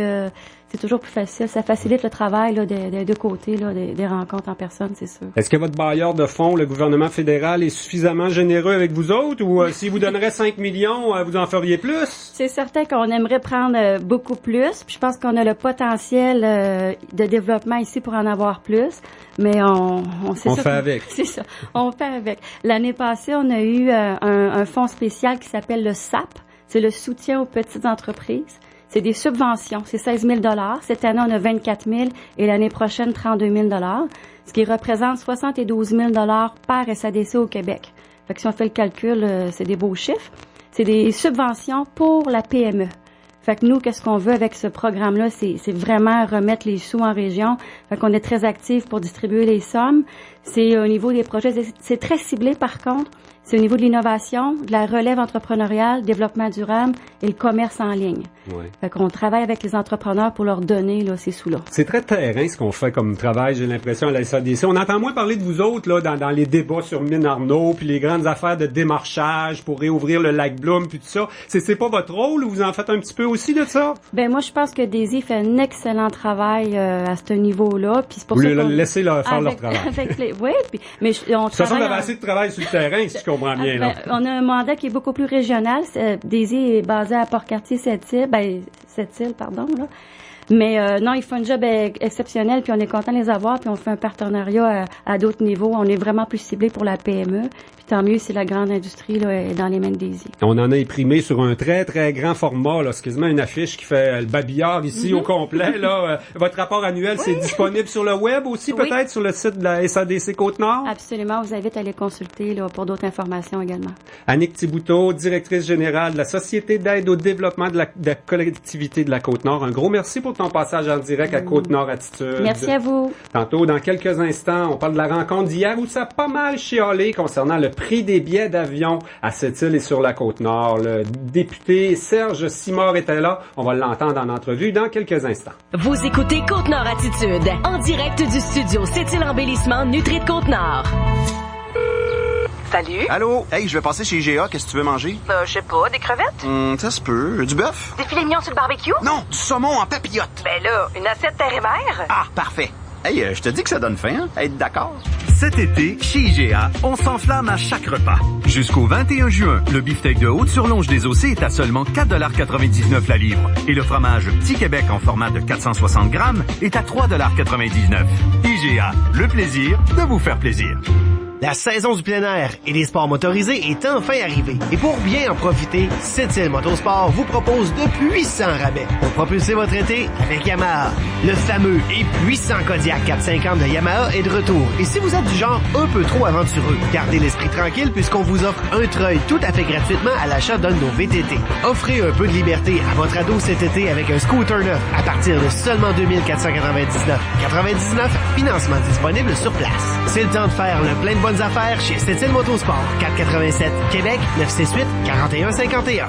c'est toujours plus facile. Ça facilite le travail là, des deux côtés, là, des rencontres en personne, c'est sûr. Est-ce que votre bailleur de fonds, le gouvernement fédéral, est suffisamment généreux avec vous autres, ou s'il vous donnerait 5 millions, vous en feriez plus? C'est certain qu'on aimerait prendre beaucoup plus, puis je pense qu'on a le potentiel de développement ici pour en avoir plus, mais on fait avec. C'est ça, on fait avec. L'année passée, on a eu un fonds spécial qui s'appelle le SAP, c'est le soutien aux petites entreprises. C'est des subventions, c'est 16 000 $. Cette année, on a 24 000 et l'année prochaine, 32 000 $, ce qui représente 72 000 $ par SADC au Québec. Fait que si on fait le calcul, c'est des beaux chiffres. C'est des subventions pour la PME. Fait que nous, qu'est-ce qu'on veut avec ce programme-là, c'est vraiment remettre les sous en région. Fait qu'on est très actifs pour distribuer les sommes. C'est au niveau des projets, c'est très ciblé par contre. C'est au niveau de l'innovation, de la relève entrepreneuriale, développement durable et le commerce en ligne. Ouais. Fait qu'on travaille avec les entrepreneurs pour leur donner là, ces sous-là. C'est très terrain ce qu'on fait comme travail, j'ai l'impression, à la SADC. On entend moins parler de vous autres là dans les débats sur Mine Arnaud, puis les grandes affaires de démarchage pour réouvrir le lac Blum, puis tout ça. C'est pas votre rôle ou vous en faites un petit peu aussi de ça? Ben moi, je pense que Daisy fait un excellent travail à ce niveau-là. Puis c'est pour vous ça laissez leur faire leur travail. Oui, puis mais on travaille. De toute façon, vous avez assez de travail sur le terrain, si je comprends bien. Là. On a un mandat qui est beaucoup plus régional. Daisy est basé à Port-Cartier, Sept-Îles, là. Mais non, ils font un job exceptionnel, puis on est content de les avoir, puis on fait un partenariat à d'autres niveaux. On est vraiment plus ciblé pour la PME. Puis tant mieux si la grande industrie là, est dans les mains de Daisy. On en a imprimé sur un très, très grand format, là. C'est quasiment une affiche qui fait le babillard ici au complet. Là. Votre rapport annuel, c'est disponible sur le web aussi, peut-être, sur le site de la SADC Côte-Nord? Absolument. On vous invite à les consulter là, pour d'autres informations également. Annick Thibouteau, directrice générale de la Société d'aide au développement de la collectivité de la Côte-Nord. Un gros merci pour ton passage en direct à Côte-Nord Attitude. Merci à vous. Tantôt, dans quelques instants, on parle de la rencontre d'hier où ça a pas mal chialé concernant le prix des billets d'avion à Sept-Îles et sur la Côte-Nord. Le député Serge Simard était là. On va l'entendre en entrevue dans quelques instants. Vous écoutez Côte-Nord Attitude, en direct du studio Sept-Îles Embellissement Nutri de Côte-Nord. Salut. Allô? Hey, je vais passer chez IGA. Qu'est-ce que tu veux manger? Je sais pas, des crevettes? Ça se peut. Du bœuf? Des filets mignons sur le barbecue? Non, du saumon en papillote. Ben là, une assiette terre et mer? Ah, parfait. Hey, je te dis que ça donne faim, hein? Être d'accord? Cet été, chez IGA, on s'enflamme à chaque repas. Jusqu'au 21 juin, le beefsteak de Haute-sur-Longe des Océ est à seulement 4,99 $ la livre. Et le fromage Petit Québec en format de 460 grammes est à 3,99 $. IGA, le plaisir de vous faire plaisir. La saison du plein air et des sports motorisés est enfin arrivée. Et pour bien en profiter, Sept-Îles Motosport vous propose de puissants rabais pour propulser votre été avec Yamaha. Le fameux et puissant Kodiaq 450 de Yamaha est de retour. Et si vous êtes du genre un peu trop aventureux, gardez l'esprit tranquille puisqu'on vous offre un treuil tout à fait gratuitement à l'achat d'un de nos VTT. Offrez un peu de liberté à votre ado cet été avec un scooter neuf à partir de seulement 2 499,99 $. Financement disponible sur place. C'est le temps de faire le plein de bonnes affaires chez Sept-Îles Motosport, 487 Québec, 968 4151.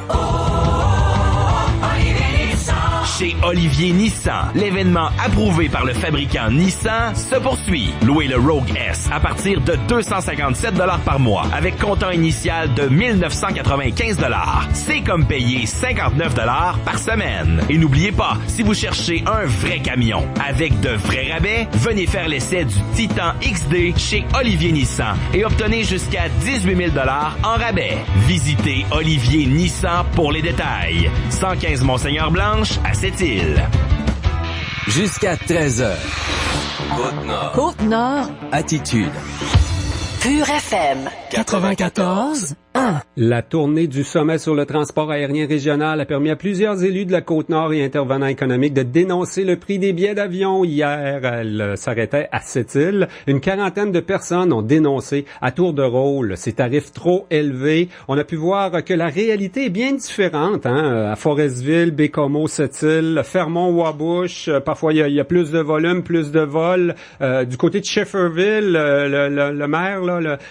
Chez Olivier Nissan. L'événement approuvé par le fabricant Nissan se poursuit. Louez le Rogue S à partir de 257 $ par mois avec comptant initial de 1995 $. C'est comme payer 59 $ par semaine. Et n'oubliez pas, si vous cherchez un vrai camion avec de vrais rabais, venez faire l'essai du Titan XD chez Olivier Nissan et obtenez jusqu'à 18 000 $ en rabais. Visitez Olivier Nissan pour les détails. 115 Monseigneur-Blanche à Sept-Îles. Jusqu'à 13h. Côte-Nord. Côte-Nord. Attitude. Pur FM. 94. La tournée du sommet sur le transport aérien régional a permis à plusieurs élus de la Côte-Nord et intervenants économiques de dénoncer le prix des billets d'avion. Hier, elle s'arrêtait à Sept-Îles. Une quarantaine de personnes ont dénoncé à tour de rôle ces tarifs trop élevés. On a pu voir que la réalité est bien différente. À Forestville, Bécomo, Sept-Îles, Fermont, Wabush, parfois il y a plus de volume, plus de vols. Du côté de Shefferville, le maire,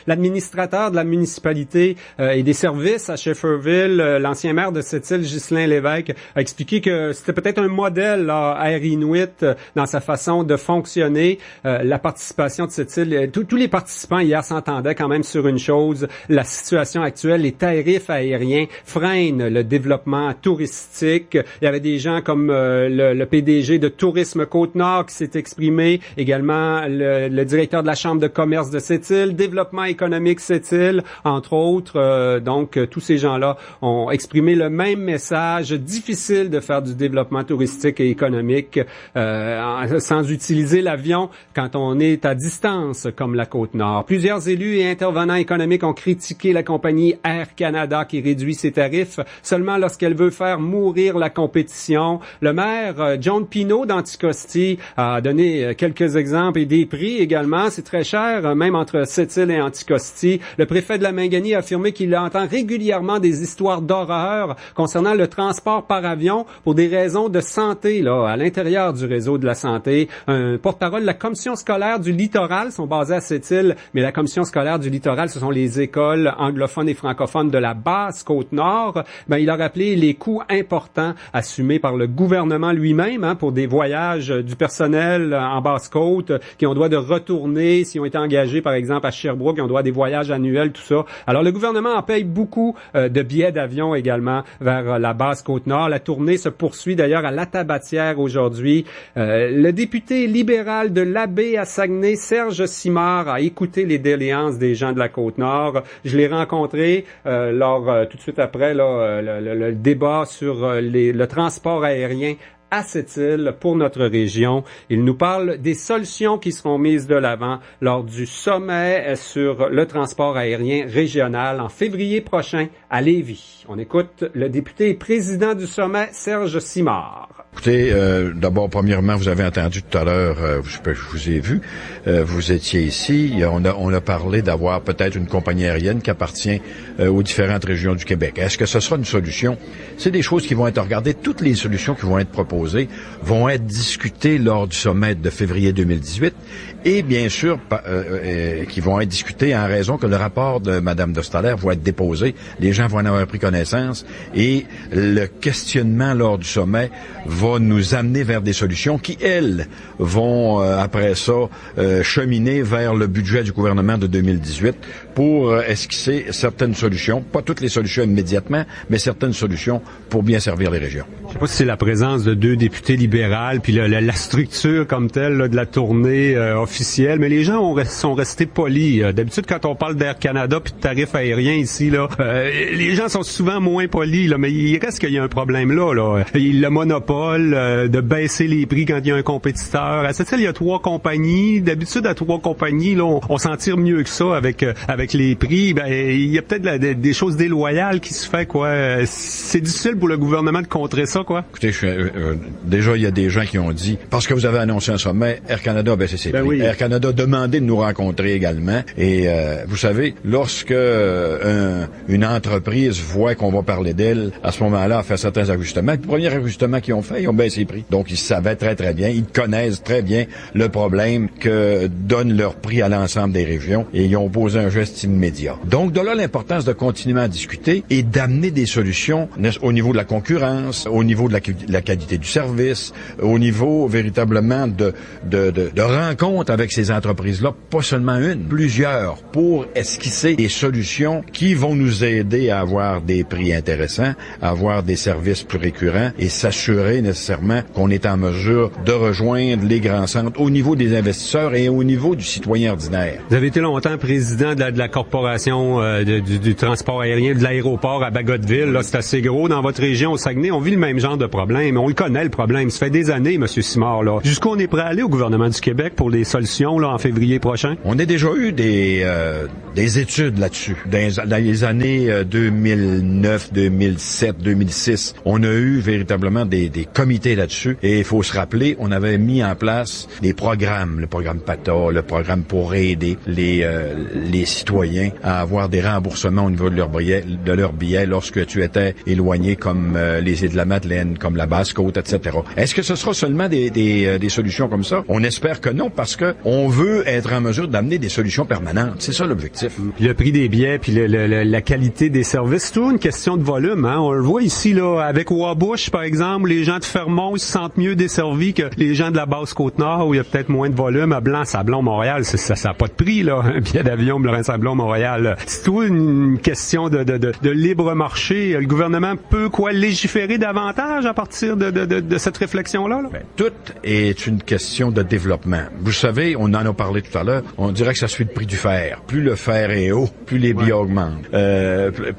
l'administrateur de la municipalité et des services à Shefferville, l'ancien maire de Sept-Îles, Ghislain Lévesque, a expliqué que c'était peut-être un modèle Air Inuit dans sa façon de fonctionner. La participation de Sept-Îles, tous les participants hier s'entendaient quand même sur une chose: la situation actuelle, les tarifs aériens freinent le développement touristique. Il y avait des gens comme le PDG de Tourisme Côte-Nord qui s'est exprimé, également le directeur de la Chambre de commerce de Sept-Îles, Développement économique Sept-Îles, entre autres. Donc, tous ces gens-là ont exprimé le même message. Difficile de faire du développement touristique et économique sans utiliser l'avion quand on est à distance, comme la Côte-Nord. Plusieurs élus et intervenants économiques ont critiqué la compagnie Air Canada qui réduit ses tarifs seulement lorsqu'elle veut faire mourir la compétition. Le maire John Pinault d'Anticosti a donné quelques exemples et des prix également. C'est très cher, même entre Sept-Îles et Anticosti. Le préfet de la Mingani a affirmé qu'il entend régulièrement des histoires d'horreur concernant le transport par avion pour des raisons de santé à l'intérieur du réseau de la santé. Un porte-parole de la commission scolaire du littoral sont basés à Sept-Îles, mais la commission scolaire du littoral, ce sont les écoles anglophones et francophones de la basse Côte-Nord. Il a rappelé les coûts importants assumés par le gouvernement lui-même pour des voyages du personnel en Basse-Côte qui ont droit de retourner, s'ils ont été engagés par exemple à Sherbrooke, qui ont droit à des voyages annuels, tout ça. Alors le gouvernement en paye beaucoup de billets d'avion également vers la basse Côte-Nord. La tournée se poursuit d'ailleurs à La Tabatière aujourd'hui. Le député libéral de l'Abbé à Saguenay, Serge Simard, a écouté les doléances des gens de la Côte-Nord. Je l'ai rencontré tout de suite après le débat sur le transport aérien à Sept-Îles pour notre région. Il nous parle des solutions qui seront mises de l'avant lors du sommet sur le transport aérien régional en février prochain à Lévis. On écoute le député et président du sommet, Serge Simard. Écoutez, d'abord, premièrement, vous avez entendu tout à l'heure, je vous ai vu, vous étiez ici, on a parlé d'avoir peut-être une compagnie aérienne qui appartient aux différentes régions du Québec. Est-ce que ce sera une solution? C'est des choses qui vont être regardées. Toutes les solutions qui vont être proposées vont être discutées lors du sommet de février 2018 et bien sûr qui vont être discutées en raison que le rapport de Mme Dostalaire va être déposé. Les gens vont en avoir pris connaissance et le questionnement lors du sommet va nous amener vers des solutions qui, elles, vont après ça cheminer vers le budget du gouvernement de 2018 pour esquisser certaines solutions, pas toutes les solutions immédiatement, mais certaines solutions pour bien servir les régions. Je sais pas si c'est la présence de 2 députés libérales, puis la structure comme telle de la tournée officielle, mais les gens sont restés polis. D'habitude, quand on parle d'Air Canada puis de tarifs aériens ici, les gens sont souvent moins polis, mais il reste qu'il y a un problème là. Le monopole de baisser les prix quand il y a un compétiteur. À Sept-Îles, il y a 3 compagnies. D'habitude, à 3 compagnies, on s'en tire mieux que ça avec les prix. Il y a peut-être des choses déloyales qui se fait, quoi. C'est difficile pour le gouvernement de contrer ça, quoi. Écoutez, déjà, il y a des gens qui ont dit, parce que vous avez annoncé un sommet, Air Canada a baissé ses prix. Oui. Air Canada a demandé de nous rencontrer également. Et vous savez, lorsque une entreprise voit qu'on va parler d'elle, à ce moment-là, elle fait certains ajustements. Le premier ajustement qu'ils ont fait, ils ont baissé les prix. Donc, ils savaient très, très bien, ils connaissent très bien le problème que donne leur prix à l'ensemble des régions et ils ont posé un geste immédiat. Donc, de là, l'importance de continuer à discuter et d'amener des solutions au niveau de la concurrence, au niveau de la qualité du service, au niveau véritablement de rencontres avec ces entreprises-là, pas seulement une, plusieurs, pour esquisser des solutions qui vont nous aider à avoir des prix intéressants, à avoir des services plus récurrents et s'assurer nécessairement qu'on est en mesure de rejoindre les grands centres au niveau des investisseurs et au niveau du citoyen ordinaire. Vous avez été longtemps président de la corporation du transport aérien de l'aéroport à Bagotville. Là, c'est assez gros. Dans votre région, au Saguenay, on vit le même genre de problème. On le connaît, le problème. Ça fait des années, M. Simard. Là. Jusqu'où on est prêt à aller au gouvernement du Québec pour des solutions là, en février prochain? On a déjà eu des études là-dessus. Dans les années 2009, 2007, 2006, on a eu véritablement des comités là-dessus. Et il faut se rappeler, on avait mis en place des programmes, le programme PATA, le programme pour aider les citoyens à avoir des remboursements au niveau de leur billet lorsque tu étais éloigné comme les îles de la Madeleine, comme la Basse-Côte, etc. Est-ce que ce sera seulement des solutions comme ça? On espère que non, parce que on veut être en mesure d'amener des solutions permanentes. C'est ça l'objectif. Puis le prix des billets, puis la qualité des services, c'est toujours une question de volume. Hein? On le voit ici, là, avec Wabush, par exemple, les gens de Fermont, ils se sentent mieux desservis que les gens de la Basse-Côte-Nord, où il y a peut-être moins de volume. À Blanc-Sablon-Montréal, ça n'a pas de prix, là, un billet d'avion Blanc-Sablon-Montréal. C'est toujours une question de libre marché. Le gouvernement peut légiférer davantage à partir de cette réflexion-là? Là? Tout est une question de développement. Vous savez, on en a parlé tout à l'heure, on dirait que ça suit le prix du fer. Plus le fer est haut, plus les billets augmentent.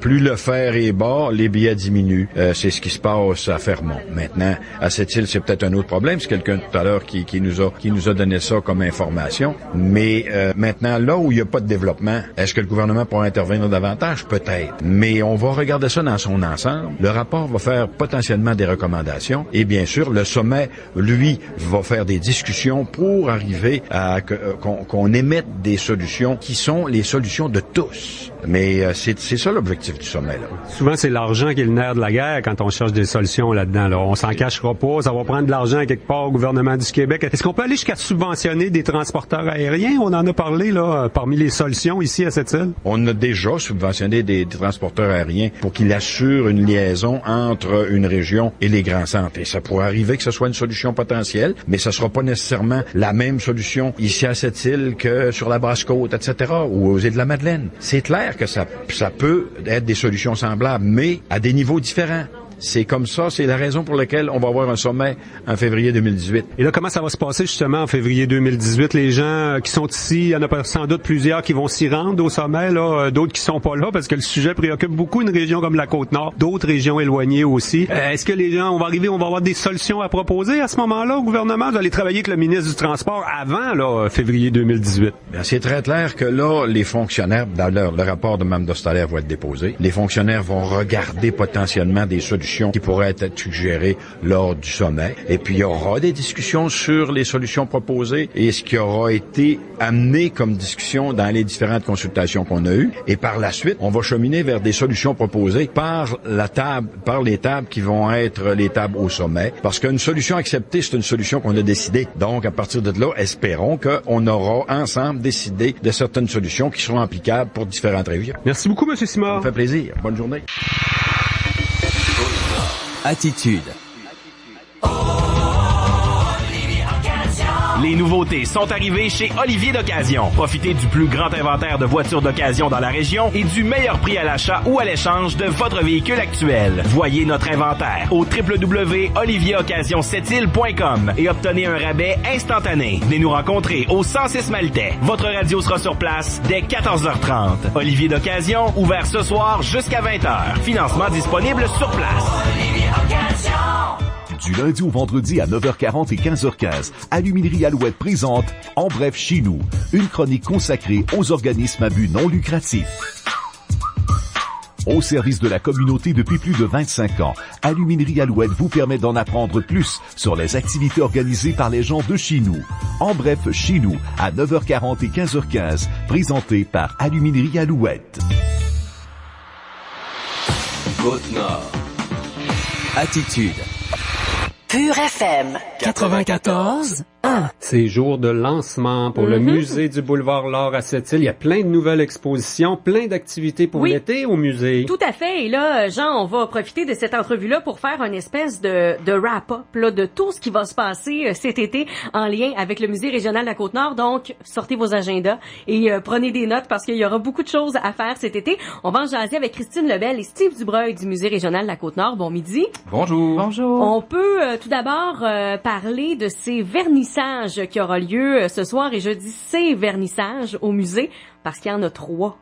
Plus le fer est bas, les billets diminuent. C'est ce qui se passe à Fermont. Maintenant, à cette île, c'est peut-être un autre problème. C'est quelqu'un tout à l'heure qui nous a donné ça comme information. Mais maintenant, là où il n'y a pas de développement, est-ce que le gouvernement pourra intervenir davantage? Peut-être. Mais on va regarder ça dans son ensemble. Le rapport va faire potentiellement des recommandations. Et bien sûr, le sommet, lui, va faire des discussions pour arriver à qu'on émette des solutions qui sont les solutions de tous. Mais c'est ça l'objectif du sommet, là. Souvent, c'est l'argent qui est le nerf de la guerre quand on cherche des solutions là-dedans. Là. On s'en cachera pas. Ça va prendre de l'argent quelque part au gouvernement du Québec. Est-ce qu'on peut aller jusqu'à subventionner des transporteurs aériens? On en a parlé là parmi les solutions ici à cette île. On a déjà subventionné des transporteurs aériens pour qu'ils assurent une liaison entre une région et les grands centres. Et ça pourrait arriver que ce soit une solution potentielle, mais ça sera pas nécessairement la même solution ici à cette île que sur la Basse-Côte, etc., ou aux îles de la Madeleine. C'est clair que ça peut être des solutions semblables, mais à des niveaux différents. C'est comme ça, c'est la raison pour laquelle on va avoir un sommet en février 2018. Et là, comment ça va se passer justement en février 2018? Les gens qui sont ici, il y en a sans doute plusieurs qui vont s'y rendre au sommet, là, d'autres qui sont pas là parce que le sujet préoccupe beaucoup une région comme la Côte-Nord, d'autres régions éloignées aussi. Est-ce que les gens, on va avoir des solutions à proposer à ce moment-là au gouvernement? Vous allez travailler avec le ministre du Transport avant là, février 2018. Bien, c'est très clair que là, les fonctionnaires, dans le rapport de Mme Dostalaire va être déposé, les fonctionnaires vont regarder potentiellement des solutions qui pourraient être suggérées lors du sommet. Et puis, il y aura des discussions sur les solutions proposées et ce qui aura été amené comme discussion dans les différentes consultations qu'on a eues. Et par la suite, on va cheminer vers des solutions proposées par les tables qui vont être les tables au sommet. Parce qu'une solution acceptée, c'est une solution qu'on a décidée. Donc, à partir de là, espérons qu'on aura ensemble décidé de certaines solutions qui seront applicables pour différentes régions. Merci beaucoup, M. Simard. Ça me fait plaisir. Bonne journée. Attitude. Les nouveautés sont arrivées chez Olivier d'Occasion. Profitez du plus grand inventaire de voitures d'occasion dans la région et du meilleur prix à l'achat ou à l'échange de votre véhicule actuel. Voyez notre inventaire au www.olivieroccasion7îles.com et obtenez un rabais instantané. Venez nous rencontrer au 106 Maltais. Votre radio sera sur place dès 14h30. Olivier d'Occasion, ouvert ce soir jusqu'à 20h. Financement disponible sur place. Olivier Occasion. Du lundi au vendredi à 9h40 et 15h15, Aluminerie Alouette présente En bref chez nous, une chronique consacrée aux organismes à but non lucratif. Au service de la communauté depuis plus de 25 ans, Aluminerie Alouette vous permet d'en apprendre plus sur les activités organisées par les gens de chez nous. En bref, chez nous, à 9h40 et 15h15, présenté par Aluminerie Alouette. Côte-Nord. Attitude. Pure FM. 94. C'est jour de lancement pour le musée du boulevard L'Or à Sept-Îles. Il y a plein de nouvelles expositions, plein d'activités pour l'été au musée. Tout à fait. Et là, Jean, on va profiter de cette entrevue-là pour faire une espèce de wrap-up là, de tout ce qui va se passer cet été en lien avec le musée régional de la Côte-Nord. Donc, sortez vos agendas et prenez des notes parce qu'il y aura beaucoup de choses à faire cet été. On va en jaser avec Christine Lebel et Steve Dubreuil du musée régional de la Côte-Nord. Bon midi. Bonjour. Bonjour. On peut tout d'abord parler de ces vernissages qui aura lieu ce soir, et je dis ces vernissages au musée parce qu'il y en a 3.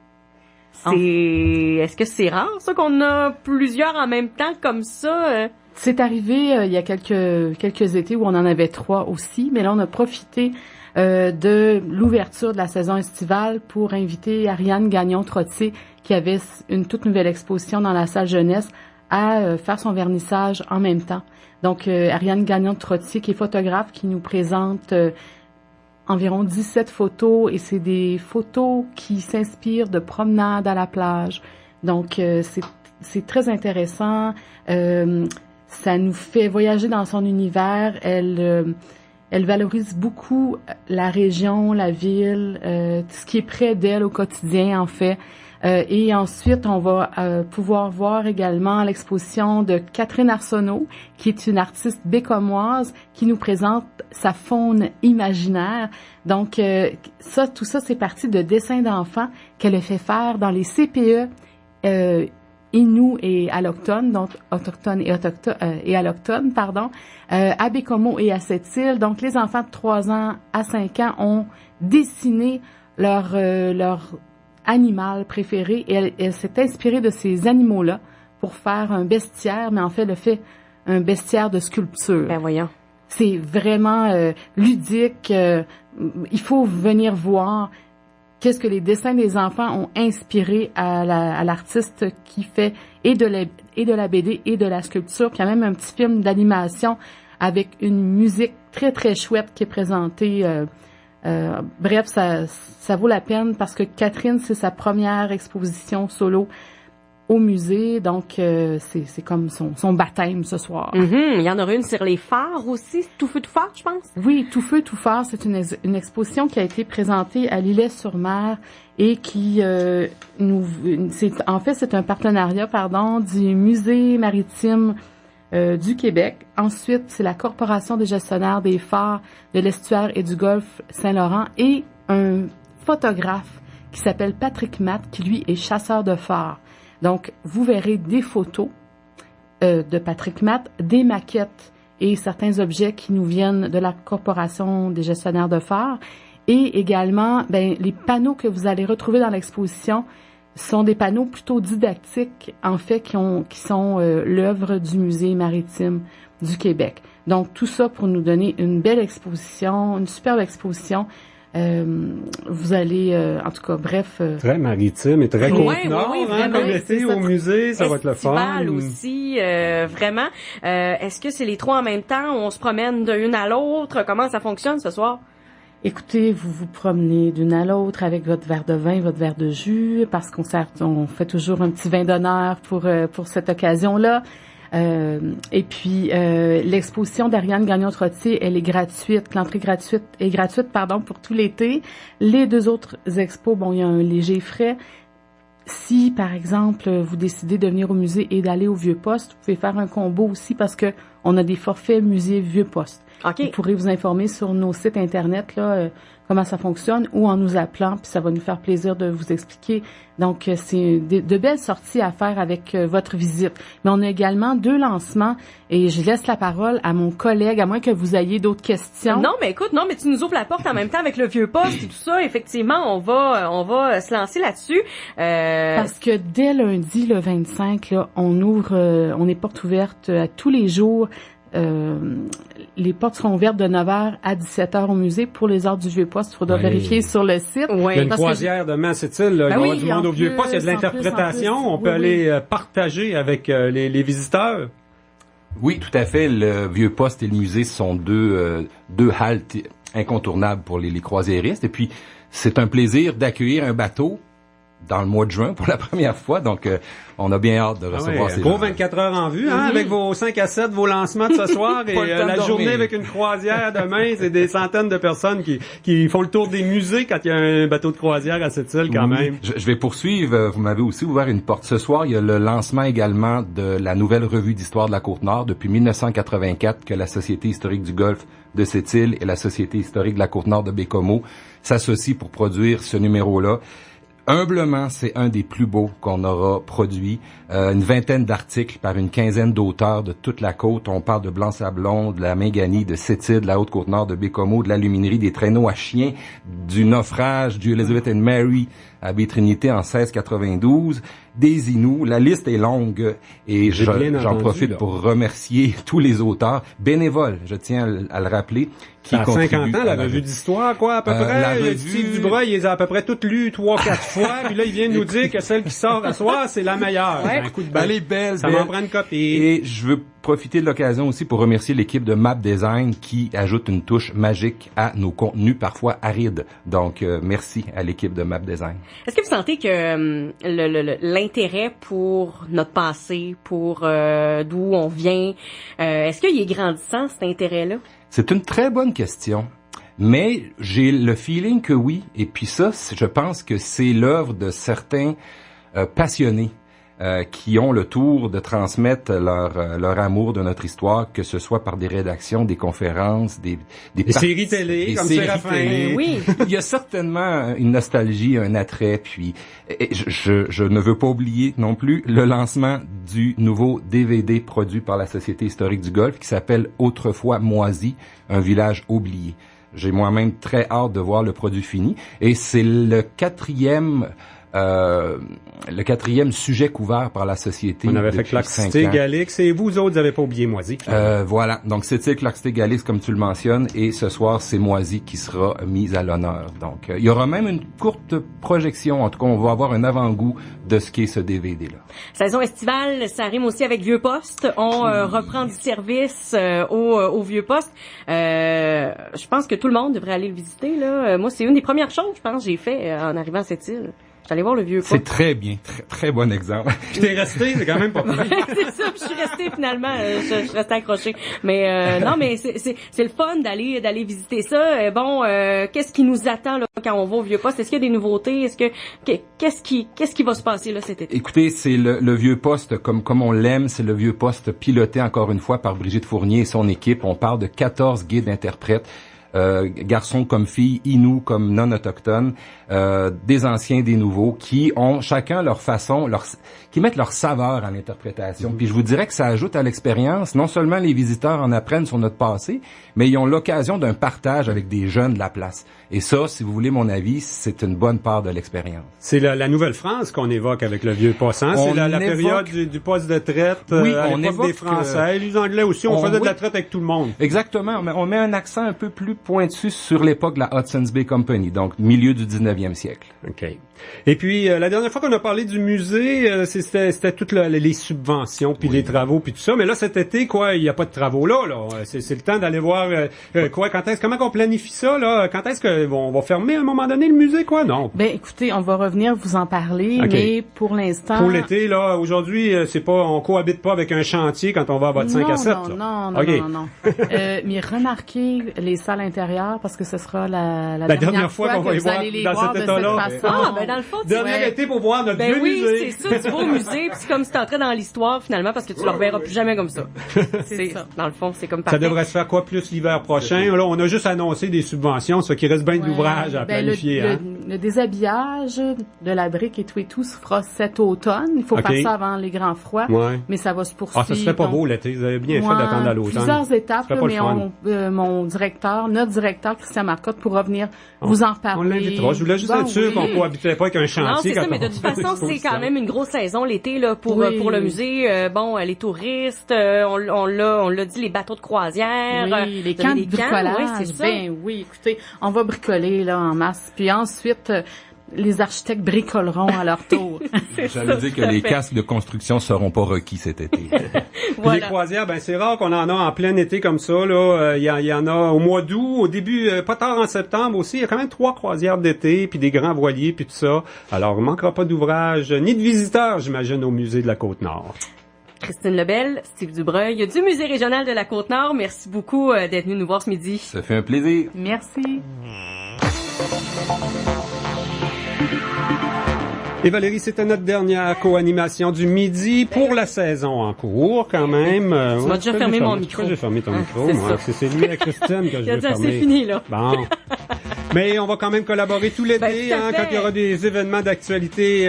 Est-ce que c'est rare ça qu'on a plusieurs en même temps comme ça? C'est arrivé il y a quelques étés où on en avait 3 aussi, mais là on a profité de l'ouverture de la saison estivale pour inviter Ariane Gagnon-Trottier, qui avait une toute nouvelle exposition dans la salle jeunesse, à faire son vernissage en même temps. Donc, Ariane Gagnon-Trottier, qui est photographe, qui nous présente environ 17 photos, et c'est des photos qui s'inspirent de promenades à la plage. Donc, c'est très intéressant. Ça nous fait voyager dans son univers. Elle valorise beaucoup la région, la ville, tout ce qui est près d'elle au quotidien, en fait. Et ensuite, on va pouvoir voir également l'exposition de Catherine Arsenault, qui est une artiste bécomoise, qui nous présente sa faune imaginaire. Donc, tout ça, c'est parti de dessins d'enfants qu'elle a fait faire dans les CPE Innu et allochtones, donc autochtones et allochtones, à Bécomo et à Sept-Îles. Donc, les enfants de 3 ans à 5 ans ont dessiné leur animal préféré, et elle s'est inspirée de ces animaux-là pour faire un bestiaire, mais en fait, elle a fait un bestiaire de sculpture. Ben voyons. C'est vraiment ludique. Il faut venir voir qu'est-ce que les dessins des enfants ont inspiré à l'artiste qui fait et de la BD et de la sculpture. Puis il y a même un petit film d'animation avec une musique très, très chouette qui est présentée. Bref, ça vaut la peine parce que Catherine, c'est sa première exposition solo au musée, donc c'est comme son baptême ce soir. Il y en aura une sur les phares aussi, Tout feu, tout phare, je pense. Oui, Tout feu, tout phare, c'est une exposition qui a été présentée à l'Îlet-sur-Mer et qui c'est un partenariat, du musée maritime du Québec. Ensuite, c'est la Corporation des gestionnaires des phares de l'estuaire et du golfe Saint-Laurent et un photographe qui s'appelle Patrick Matt, qui lui est chasseur de phares. Donc, vous verrez des photos de Patrick Matt, des maquettes et certains objets qui nous viennent de la Corporation des gestionnaires de phares, et également les panneaux que vous allez retrouver dans l'exposition sont des panneaux plutôt didactiques, en fait, qui sont l'œuvre du Musée maritime du Québec. Donc, tout ça pour nous donner une belle exposition, une superbe exposition. Vous allez, en tout cas, bref... Très maritime et très Côte-Nord, oui, vraiment, comme été au musée, ça va être le fun. Festival aussi, vraiment. Est-ce que c'est les 3 en même temps, on se promène d'une à l'autre? Comment ça fonctionne ce soir? Écoutez, vous vous promenez d'une à l'autre avec votre verre de vin, votre verre de jus, parce qu'on fait toujours un petit vin d'honneur pour cette occasion-là. Et puis l'exposition d'Ariane Gagnon-Trottier, elle est gratuite. L'entrée est gratuite pour tout l'été. Les 2 autres expos, il y a un léger frais. Si, par exemple, vous décidez de venir au musée et d'aller au Vieux-Poste, vous pouvez faire un combo aussi parce que on a des forfaits musée Vieux-Poste. Okay. Vous pourrez vous informer sur nos sites Internet, comment ça fonctionne, ou en nous appelant, puis ça va nous faire plaisir de vous expliquer. Donc, c'est de belles sorties à faire avec votre visite. Mais on a également 2 lancements, et je laisse la parole à mon collègue, à moins que vous ayez d'autres questions. Non, mais écoute, tu nous ouvres la porte en même temps avec le Vieux-Poste et tout ça. Effectivement, on va se lancer là-dessus. Parce que dès lundi, le 25, on est porte ouverte à tous les jours. Les portes seront ouvertes de 9h à 17h au musée. Pour les heures du Vieux-Poste, il faudra vérifier sur le site. Il y a une croisière demain à Sept-Îles. Il y aura du monde au Vieux-Poste. Il y a de l'interprétation. On peut aller partager avec les visiteurs. Oui, tout à fait. Le Vieux-Poste et le musée sont deux haltes incontournables pour les croisiéristes. Et puis, c'est un plaisir d'accueillir un bateau dans le mois de juin pour la première fois. Donc, on a bien hâte de recevoir ces gros gens. 24 heures en vue, hein, avec vos 5 à 7, vos lancements de ce soir et la journée avec une croisière demain. C'est des centaines de personnes qui font le tour des musées quand il y a un bateau de croisière à cette île quand même. Je vais poursuivre. Vous m'avez aussi ouvert une porte. Ce soir, il y a le lancement également de la nouvelle revue d'histoire de la Côte-Nord depuis 1984 que la Société historique du Golfe de cette île et la Société historique de la Côte-Nord de Bécomo s'associent pour produire ce numéro-là. Humblement, c'est un des plus beaux qu'on aura produit. Une vingtaine d'articles par une quinzaine d'auteurs de toute la côte. On parle de Blanc-Sablon, de la Minganie, de Sept-Îles, de la Haute-Côte-Nord, de Bécomo, de l'aluminerie, des traîneaux à chiens, du naufrage du Elizabeth and Mary à Baie-Trinité en 1692, des Inuits. La liste est longue et j'en profite pour remercier tous les auteurs bénévoles, je tiens à le rappeler, qui à 50 ans, la revue d'histoire, quoi, à peu près. La revue... Steve Dubreuil, il les a à peu près toutes lues 3-4 fois, puis là, il vient de nous dire que celle qui sort à soir, c'est la meilleure. Ouais. Un coup de balle. Elle est belle, ça m'en prend une copie. Et je veux profiter de l'occasion aussi pour remercier l'équipe de Map Design qui ajoute une touche magique à nos contenus parfois arides. Donc, merci à l'équipe de Map Design. Est-ce que vous sentez que l'intérêt pour notre passé, pour d'où on vient, est-ce qu'il est grandissant, cet intérêt-là? C'est une très bonne question. Mais j'ai le feeling que oui. Et puis ça, je pense que c'est l'œuvre de certains passionnés qui ont le tour de transmettre leur amour de notre histoire, que ce soit par des rédactions, des conférences, des séries télé, comme Séraphin. Oui. Il y a certainement une nostalgie, un attrait, puis je ne veux pas oublier non plus le lancement du nouveau DVD produit par la Société historique du Golfe qui s'appelle Autrefois Moisi, un village oublié. J'ai moi-même très hâte de voir le produit fini et c'est le quatrième sujet couvert par la Société. On avait fait Clark City, Galix, et vous autres, vous n'avez pas oublié Moisi. Voilà. Donc, c'était Clark City, Galix, comme tu le mentionnes, et ce soir, c'est Moisi qui sera mise à l'honneur. Donc, il y aura même une courte projection. En tout cas, on va avoir un avant-goût de ce qu'est ce DVD-là. Saison estivale, ça rime aussi avec Vieux-Poste. On reprend du service au Vieux-Poste. Je pense que tout le monde devrait aller le visiter, là. Moi, c'est une des premières choses, je pense, que j'ai fait en arrivant à cette île. J'allais voir le Vieux-Poste. C'est très bien, très bon exemple. Puis t'es resté, c'est quand même pas mal. C'est ça, je suis restée finalement, je suis restée accrochée. Mais non, mais c'est le fun d'aller visiter ça. Qu'est-ce qui nous attend là quand on va au Vieux-Poste? Est-ce qu'il y a des nouveautés? Qu'est-ce qui va se passer là cet été? Écoutez, c'est le Vieux-Poste comme on l'aime, c'est le Vieux-Poste piloté encore une fois par Brigitte Fournier et son équipe. On parle de 14 guides interprètes. Garçons comme filles, Inuits comme non-autochtones, des anciens, des nouveaux, qui ont chacun leur façon, qui mettent leur saveur à l'interprétation. Puis je vous dirais que ça ajoute à l'expérience. Non seulement les visiteurs en apprennent sur notre passé, mais ils ont l'occasion d'un partage avec des jeunes de la place. Et ça, si vous voulez mon avis, c'est une bonne part de l'expérience. C'est la Nouvelle-France qu'on évoque avec le Vieux-Poste. Hein? C'est la période du poste de traite à l'époque des Français. Les Anglais aussi, on faisait de la traite avec tout le monde. Exactement. On met un accent un peu plus pointu sur l'époque de la Hudson's Bay Company, donc milieu du 19e siècle. OK. Et puis, la dernière fois qu'on a parlé du musée, c'était toutes les subventions, puis les travaux, puis tout ça. Mais là, cet été, quoi, il n'y a pas de travaux là. C'est le temps d'aller voir, comment qu'on planifie ça, là? Quand est-ce qu'on va fermer à un moment donné le musée, quoi? Non. Ben, écoutez, on va revenir vous en parler, mais pour l'instant... Pour l'été, là, aujourd'hui, on cohabite pas avec un chantier quand on va à votre 5 à 7. Non. Mais remarquez les salles intérieures, parce que ce sera la dernière fois qu'on va y voir dans cet état-là. Dans le fond, dernier été pour voir notre vieux musée. Oui, c'est ça, du beau musée, puis c'est comme si t'entrais dans l'histoire finalement, parce que tu le reverras plus jamais comme ça. C'est ça. Dans le fond, c'est comme parfait. Ça devrait se faire quoi plus l'hiver prochain? Là, on a juste annoncé des subventions, ça qui reste bien d'ouvrage à planifier. Le déshabillage de la brique et tout se fera cet automne. Il faut faire ça avant les grands froids, mais ça va se poursuivre. Ça serait pas beau l'été, vous avez bien fait d'attendre à l'automne. Plusieurs étapes, mais notre directeur, Christian Marcotte, pourra venir vous en parler. On l'invitera. Je voulais juste être sûr qu'on cohabitait pas avec un chantier. Non, c'est ça, mais de toute façon, c'est quand même une grosse saison l'été là pour le musée. Les touristes, on l'a dit, les bateaux de croisière, les camps de bricolage. C'est ça. Oui, écoutez, on va bricoler là en masse. Puis ensuite, les architectes bricoleront à leur tour. J'allais dire que les casques de construction seront pas requis cet été. Voilà. Les croisières, ben c'est rare qu'on en a en plein été comme ça. Là, il y en a au mois d'août, au début, pas tard en septembre aussi. Il y a quand même 3 croisières d'été, puis des grands voiliers, puis tout ça. Alors, il manquera pas d'ouvrages ni de visiteurs, j'imagine, au musée de la Côte-Nord. Christine Lebel, Steve Dubreuil du Musée régional de la Côte-Nord. Merci beaucoup d'être venu nous voir ce midi. Ça fait un plaisir. Merci. Et Valérie, c'était notre dernière co-animation du midi pour la saison en cours, quand même. Tu m'as déjà fermé mon micro. J'ai fermé ton micro, moi. C'est celui à Christine que je veux fermer. C'est fini, là. Bon. Mais on va quand même collaborer tout l'été, quand il y aura des événements d'actualité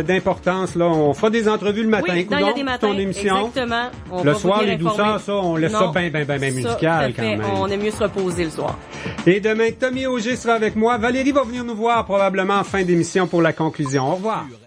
d'importance. Là, on fera des entrevues le matin. Oui, il y a des matins, ton émission. Exactement. Le soir, les douceurs, ça, on laisse ça bien musical quand même. On aime mieux se reposer le soir. Et demain, Tommy Auger sera avec moi. Valérie va venir nous voir probablement en fin d'émission pour la conclusion. Au revoir.